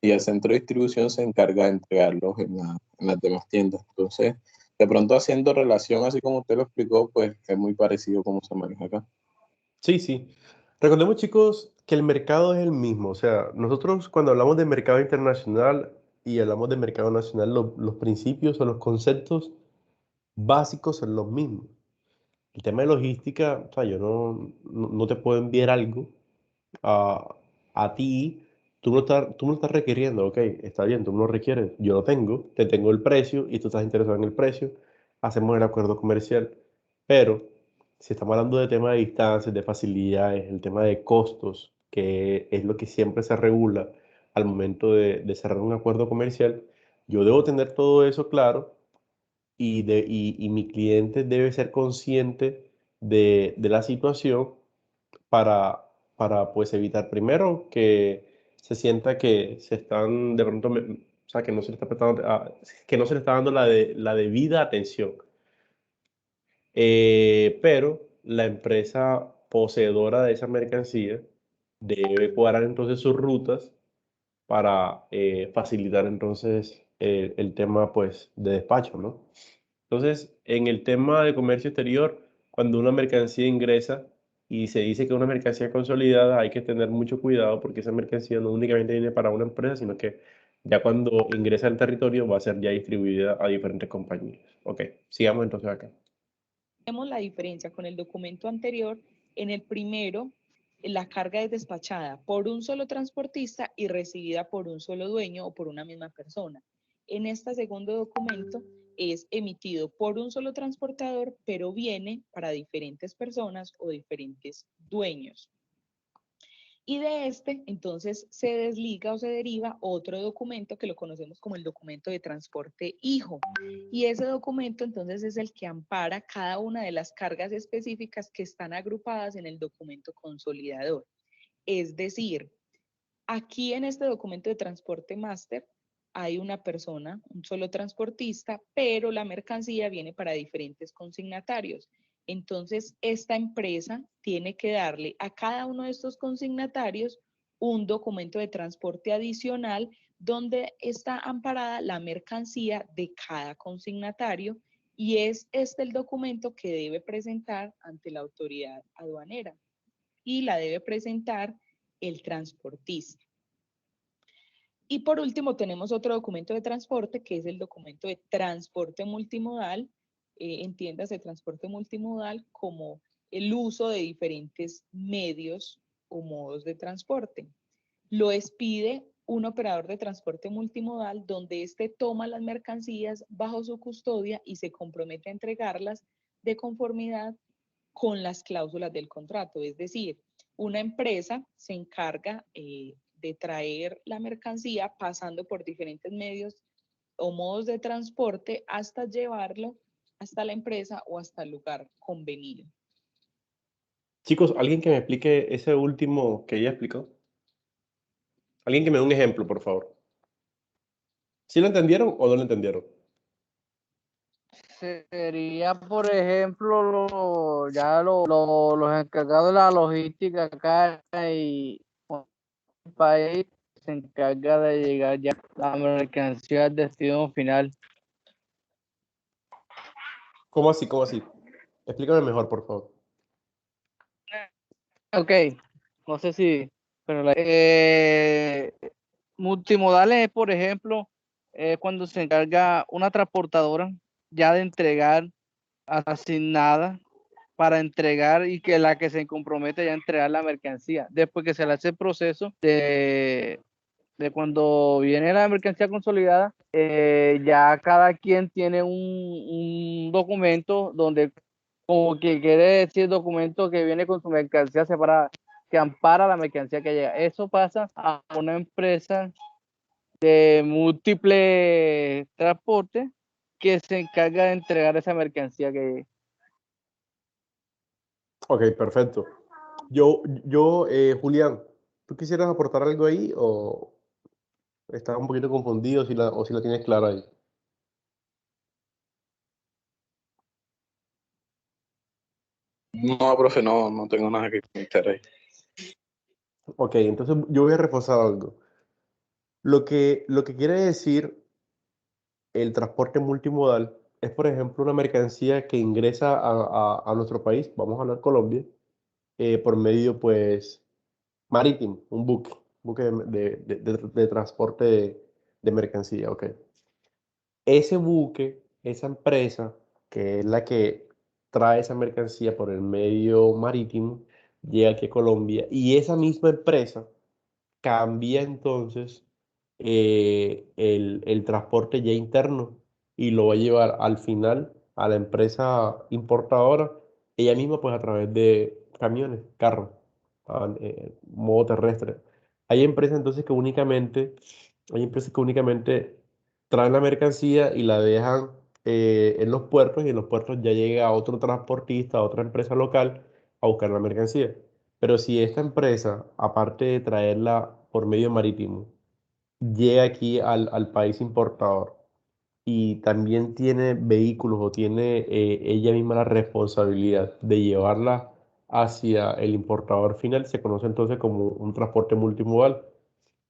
Y el centro de distribución se encarga de entregarlos en las demás tiendas. Entonces, de pronto haciendo relación, así como usted lo explicó, pues es muy parecido como se maneja acá. Sí, sí. Recordemos, chicos, que el mercado es el mismo. O sea, nosotros cuando hablamos de mercado internacional y hablamos de mercado nacional, los principios o los conceptos básicos son los mismos. El tema de logística, o sea, yo no te puedo enviar algo a, a ti, tú me lo estás requiriendo, ok, está bien, tú me lo requieres, yo lo tengo, te tengo el precio y tú estás interesado en el precio, hacemos el acuerdo comercial, pero si estamos hablando de tema de distancias, de facilidades, el tema de costos, que es lo que siempre se regula al momento de cerrar un acuerdo comercial, yo debo tener todo eso claro y mi cliente debe ser consciente de la situación para, para pues evitar primero que se sienta que se están de pronto, o sea, que no se le está que no se le está dando la debida atención. Pero la empresa poseedora de esa mercancía debe cuadrar entonces sus rutas para facilitar entonces el tema pues de despacho, ¿no? Entonces, en el tema de comercio exterior, cuando una mercancía ingresa y se dice que es una mercancía consolidada, hay que tener mucho cuidado porque esa mercancía no únicamente viene para una empresa, sino que ya cuando ingresa al territorio va a ser ya distribuida a diferentes compañías. Ok, sigamos entonces acá. Vemos la diferencia con el documento anterior. En el primero, la carga es despachada por un solo transportista y recibida por un solo dueño o por una misma persona. En este segundo documento es emitido por un solo transportador, pero viene para diferentes personas o diferentes dueños. Y de este, entonces, se desliga o se deriva otro documento que lo conocemos como el documento de transporte hijo. Y ese documento, entonces, es el que ampara cada una de las cargas específicas que están agrupadas en el documento consolidador. Es decir, aquí en este documento de transporte máster hay una persona, un solo transportista, pero la mercancía viene para diferentes consignatarios. Entonces, esta empresa tiene que darle a cada uno de estos consignatarios un documento de transporte adicional donde está amparada la mercancía de cada consignatario y es este el documento que debe presentar ante la autoridad aduanera y la debe presentar el transportista. Y por último tenemos otro documento de transporte que es el documento de transporte multimodal. Entiéndase transporte multimodal como el uso de diferentes medios o modos de transporte. Lo expide un operador de transporte multimodal donde éste toma las mercancías bajo su custodia y se compromete a entregarlas de conformidad con las cláusulas del contrato. Es decir, una empresa se encarga de traer la mercancía pasando por diferentes medios o modos de transporte hasta llevarlo hasta la empresa o hasta el lugar convenido. Chicos, alguien que me explique ese último que ella explicó. Alguien que me dé un ejemplo, por favor. ¿Sí lo entendieron o no lo entendieron? Sería, por ejemplo, los encargados de la logística acá y el país se encarga de llegar ya la mercancía al destino final. ¿Cómo así? ¿Cómo así? Explícame mejor, por favor. Ok, no sé si, pero multimodales, por ejemplo, cuando se encarga una transportadora ya de entregar asignada para entregar y que la que se compromete ya a entregar la mercancía. Después que se le hace el proceso de cuando viene la mercancía consolidada, ya cada quien tiene un documento donde, como que quiere decir, documento que viene con su mercancía separada, que ampara la mercancía que llega. Eso pasa a una empresa de múltiples transportes que se encarga de entregar esa mercancía que... Ok, perfecto. Julián, ¿tú quisieras aportar algo ahí o estás un poquito confundido o si la tienes clara ahí? No, profe, no tengo nada que comentar ahí. Ok, entonces yo voy a reforzar algo. Lo que quiere decir el transporte multimodal es, por ejemplo, una mercancía que ingresa a nuestro país, vamos a hablar Colombia, por medio, pues, marítimo, un buque de transporte de mercancía, ok. Ese buque, esa empresa, que es la que trae esa mercancía por el medio marítimo, llega aquí a Colombia y esa misma empresa cambia entonces el transporte ya interno y lo va a llevar al final a la empresa importadora, ella misma pues a través de camiones, carros, modo terrestre. Hay empresas entonces que únicamente, hay empresas que únicamente traen la mercancía y la dejan en los puertos y en los puertos ya llega otro transportista, otra empresa local a buscar la mercancía. Pero si esta empresa, aparte de traerla por medio marítimo, llega aquí al país importador y también tiene vehículos o tiene ella misma la responsabilidad de llevarla hacia el importador final, se conoce entonces como un transporte multimodal,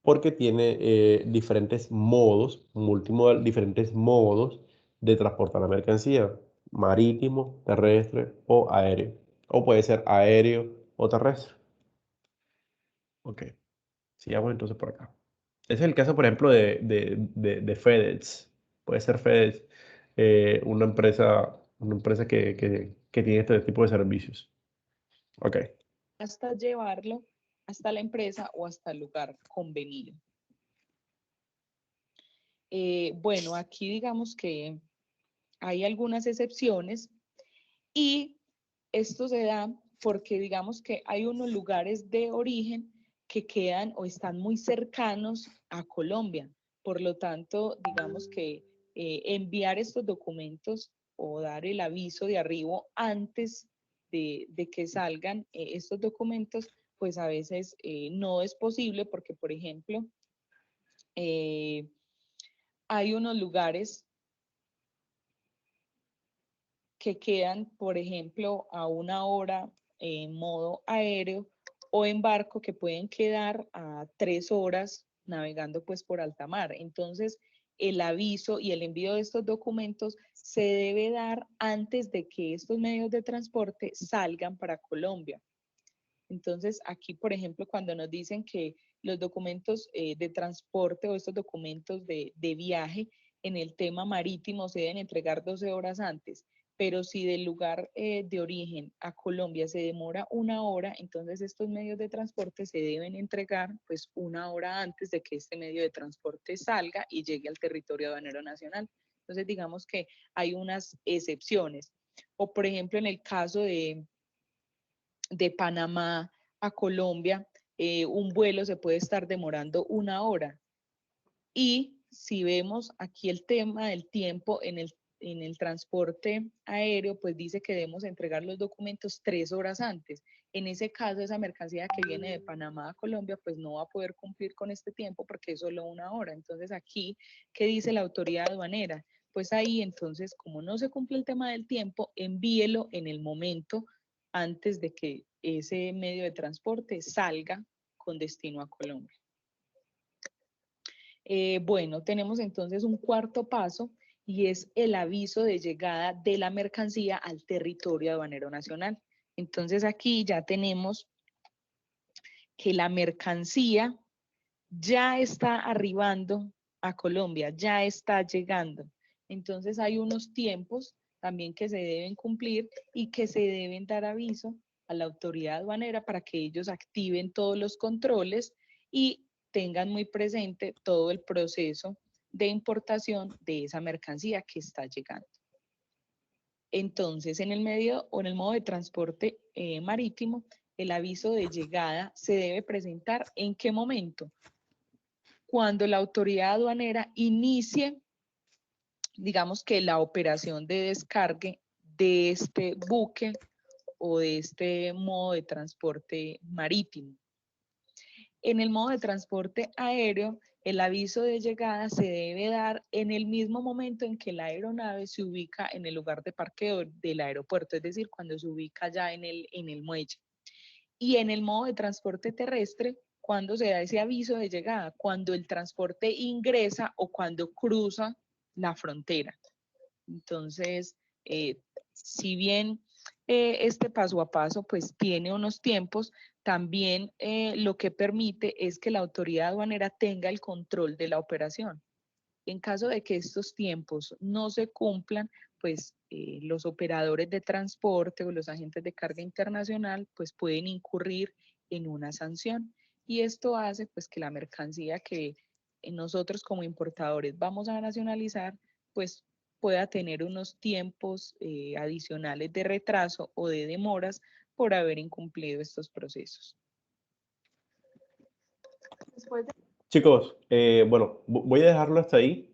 porque tiene diferentes modos, multimodal, diferentes modos de transportar la mercancía, marítimo, terrestre o aéreo, o puede ser aéreo o terrestre. Ok, sigamos entonces por acá. Ese es el caso, por ejemplo, de FedEx. Puede ser FedEx, una empresa que tiene este tipo de servicios. Ok. Hasta llevarlo hasta la empresa o hasta el lugar convenido. Bueno, aquí digamos que hay algunas excepciones y esto se da porque digamos que hay unos lugares de origen que quedan o están muy cercanos a Colombia. Por lo tanto, digamos que enviar estos documentos o dar el aviso de arribo antes de que salgan estos documentos, pues a veces no es posible porque, por ejemplo, eh, hay unos lugares que quedan, por ejemplo, a 1 hora en modo aéreo o en barco que pueden quedar a 3 horas navegando pues por alta mar. Entonces, el aviso y el envío de estos documentos se debe dar antes de que estos medios de transporte salgan para Colombia. Entonces, aquí, por ejemplo, cuando nos dicen que los documentos de transporte o estos documentos de viaje en el tema marítimo se deben entregar 12 horas antes, pero si del lugar de origen a Colombia se demora 1 hora, entonces estos medios de transporte se deben entregar pues 1 hora antes de que este medio de transporte salga y llegue al territorio aduanero nacional. Entonces, digamos que hay unas excepciones. O, por ejemplo, en el caso de Panamá a Colombia, un vuelo se puede estar demorando 1 hora. Y si vemos aquí el tema del tiempo en el transporte aéreo, pues dice que debemos entregar los documentos 3 horas antes. En ese caso, esa mercancía que viene de Panamá a Colombia, pues no va a poder cumplir con este tiempo porque es solo 1 hora. Entonces aquí, ¿qué dice la autoridad aduanera? Pues ahí entonces, como no se cumple el tema del tiempo, envíelo en el momento antes de que ese medio de transporte salga con destino a Colombia. Bueno, tenemos entonces un cuarto paso y es el aviso de llegada de la mercancía al territorio aduanero nacional. Entonces aquí ya tenemos que la mercancía ya está arribando a Colombia, ya está llegando. Entonces hay unos tiempos también que se deben cumplir y que se deben dar aviso a la autoridad aduanera para que ellos activen todos los controles y tengan muy presente todo el proceso de importación de esa mercancía que está llegando. Entonces, en el medio o en el modo de transporte marítimo, el aviso de llegada se debe presentar ¿en qué momento? Cuando la autoridad aduanera inicie, digamos que la operación de descargue de este buque o de este modo de transporte marítimo. En el modo de transporte aéreo, el aviso de llegada se debe dar en el mismo momento en que la aeronave se ubica en el lugar de parqueo del aeropuerto, es decir, cuando se ubica ya en el muelle. Y en el modo de transporte terrestre, ¿cuándo se da ese aviso de llegada? Cuando el transporte ingresa o cuando cruza la frontera. Entonces, si bien este paso a paso pues tiene unos tiempos, también lo que permite es que la autoridad aduanera tenga el control de la operación. En caso de que estos tiempos no se cumplan, pues los operadores de transporte o los agentes de carga internacional pues pueden incurrir en una sanción. Y esto hace pues que la mercancía que nosotros como importadores vamos a nacionalizar pues pueda tener unos tiempos adicionales de retraso o de demoras por haber incumplido estos procesos. Chicos, bueno, voy a dejarlo hasta ahí.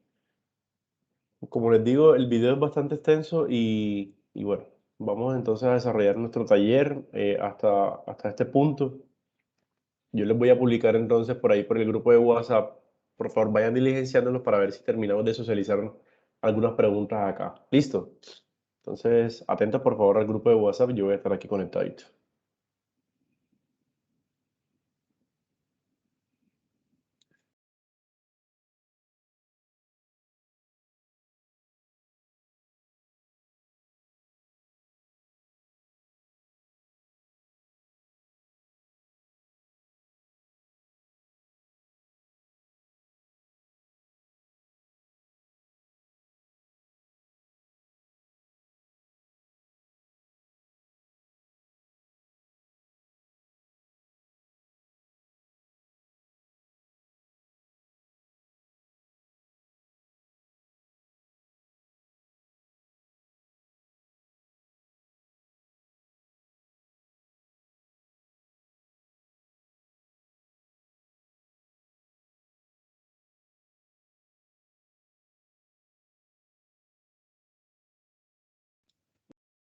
Como les digo, el video es bastante extenso y bueno, vamos entonces a desarrollar nuestro taller hasta este punto. Yo les voy a publicar entonces por ahí por el grupo de WhatsApp. Por favor, vayan diligenciándolos para ver si terminamos de socializar algunas preguntas acá. ¿Listo? Entonces, atentos por favor al grupo de WhatsApp. Yo voy a estar aquí conectadito.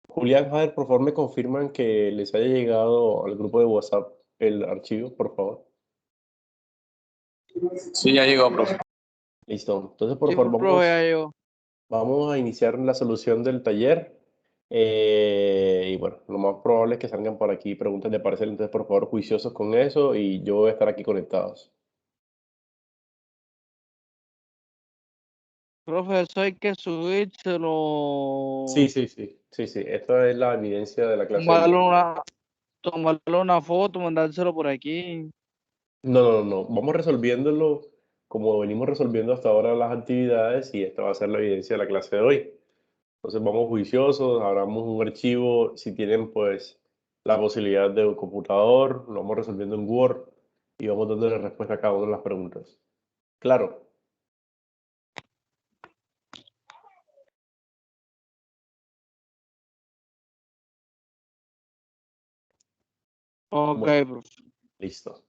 Julián, Jader, por favor, me confirman que les haya llegado al grupo de WhatsApp el archivo, por favor. Sí, ya llegó, profe. Listo. Entonces, por Sí, favor, profe, ya llegó. vamos a iniciar la solución del taller. Y bueno, lo más probable es que salgan por aquí preguntas de parcial. Entonces, por favor, juiciosos con eso y yo voy a estar aquí conectados. Profe, eso hay que subírselo, Sí, sí, sí. Sí, sí. Esta es la evidencia de la clase del tomarle día. una foto, mandárselo por aquí. No, no, no. Vamos resolviéndolo como venimos resolviendo hasta ahora las actividades y esta va a ser la evidencia de la clase de hoy. Entonces vamos juiciosos, abramos un archivo, si tienen pues la posibilidad de un computador, lo vamos resolviendo en Word y vamos dándole respuesta a cada una de las preguntas. Claro, Ok, bueno, profe. listo.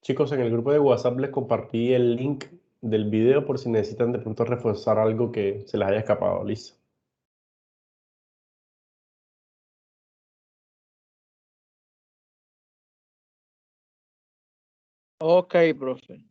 Chicos, en el grupo de WhatsApp les compartí el link del video por si necesitan de pronto reforzar algo que se les haya escapado. Listo. Ok, profe.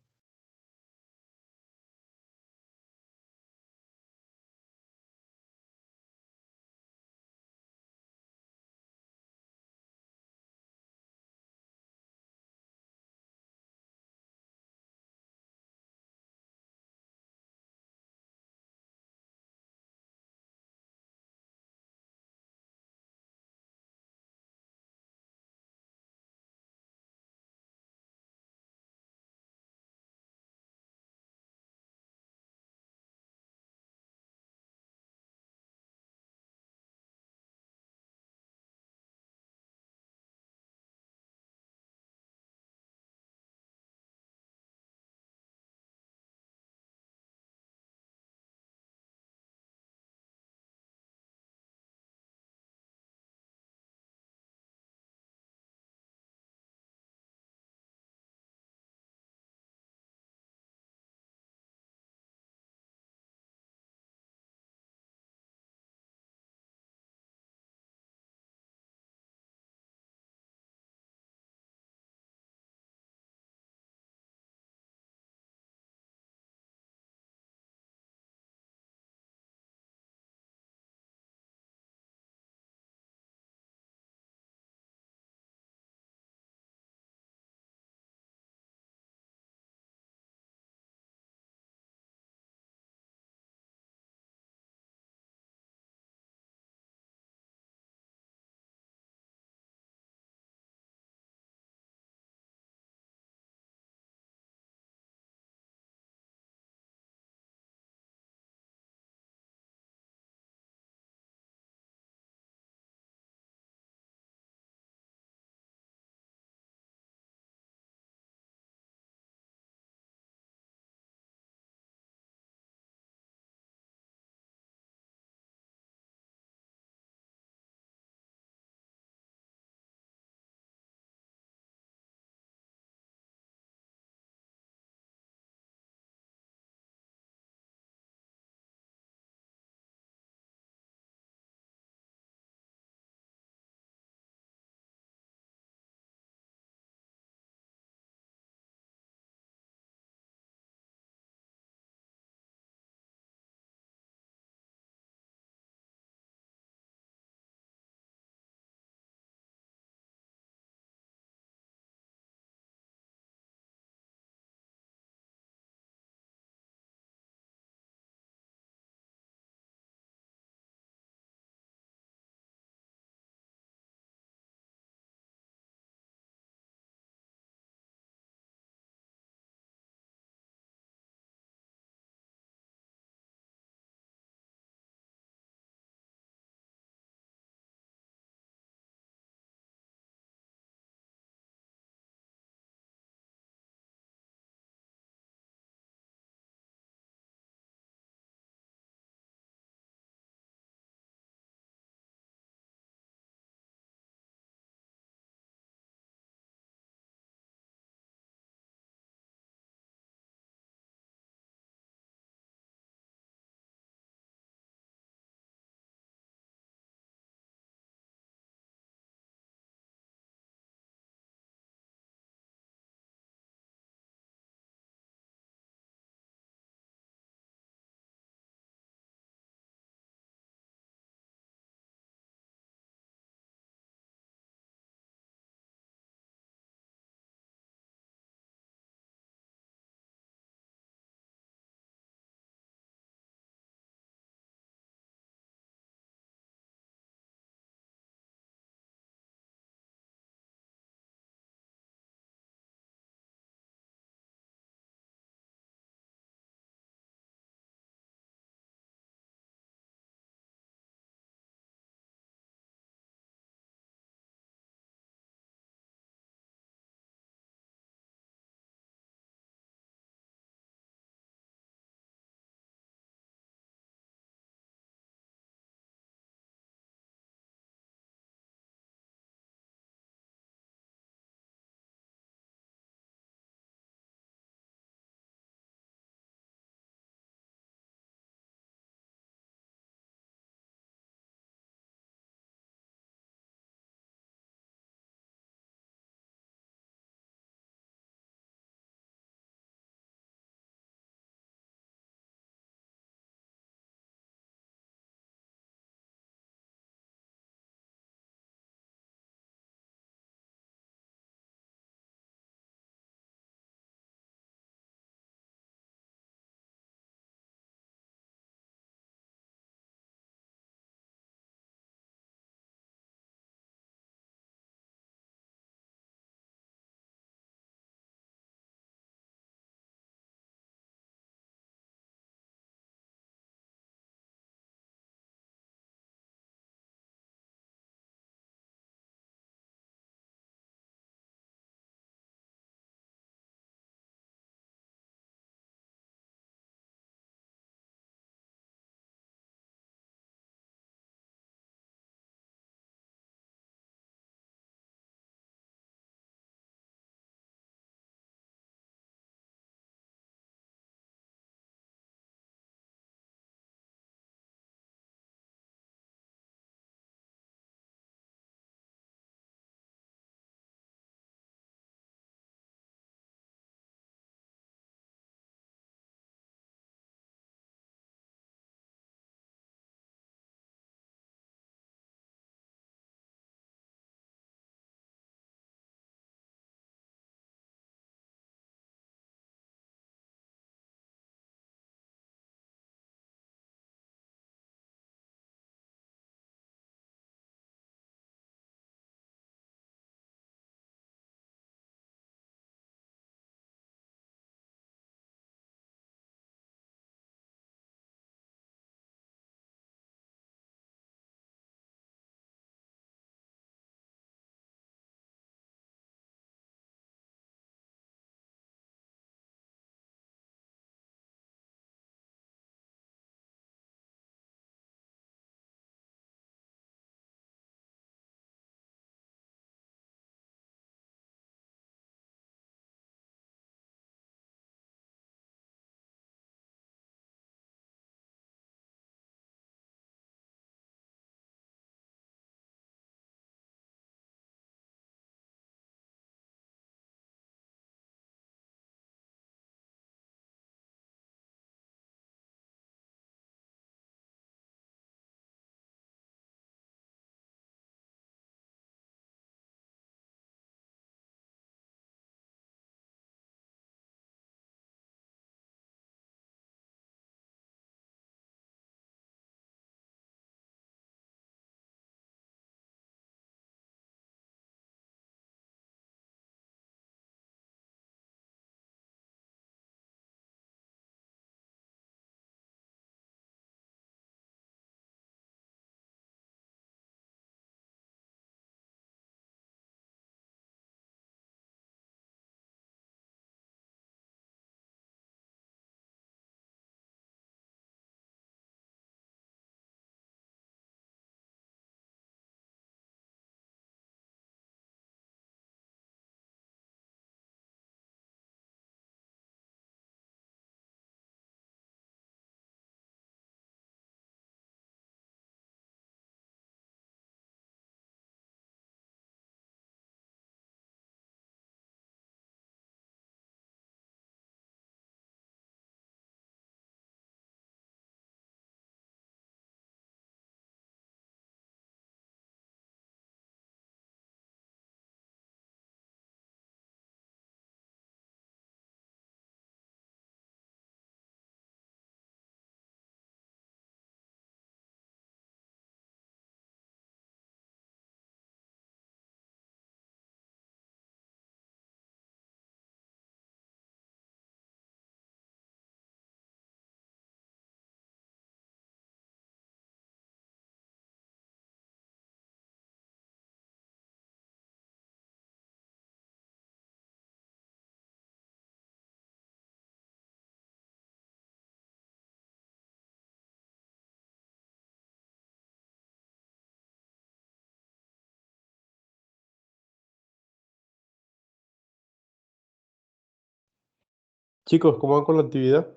Chicos, ¿cómo van con la actividad?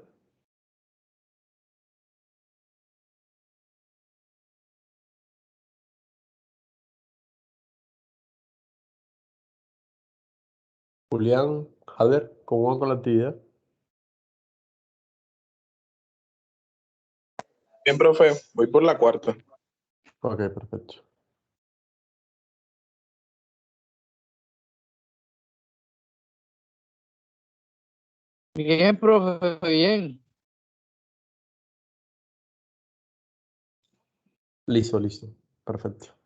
Julián, Jader, ¿cómo van con la actividad? Bien, profe, voy por la cuarta. Ok, perfecto. Bien, profe, bien. Listo. Perfecto.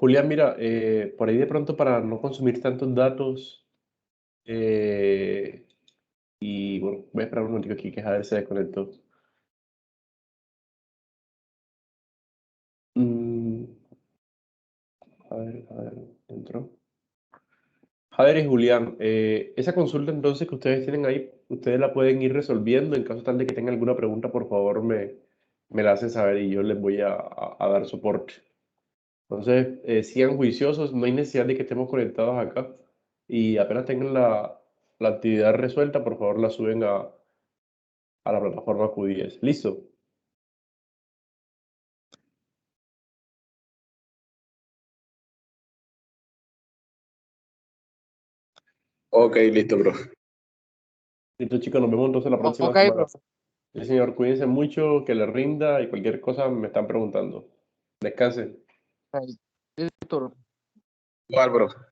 Julián, mira, por ahí de pronto para no consumir tantos datos, eh, Y bueno, voy a esperar un momentico aquí que Javier se desconectó. Mm, a ver, entró. Javier y Julián, esa consulta entonces que ustedes tienen ahí, ustedes la pueden ir resolviendo. En caso tal de que tengan alguna pregunta, por favor me la hacen saber y yo les voy a dar soporte. Entonces, sigan juiciosos, no hay necesidad de que estemos conectados acá. Y apenas tengan la actividad resuelta, por favor la suben a la plataforma Q10. ¿Listo? Ok, listo, profe. Listo, chicos, nos vemos entonces la próxima Ok, semana. profe. Sí, señor, cuídense mucho, que les rinda y cualquier cosa me están preguntando. Descansen. Listo. Igual, profe.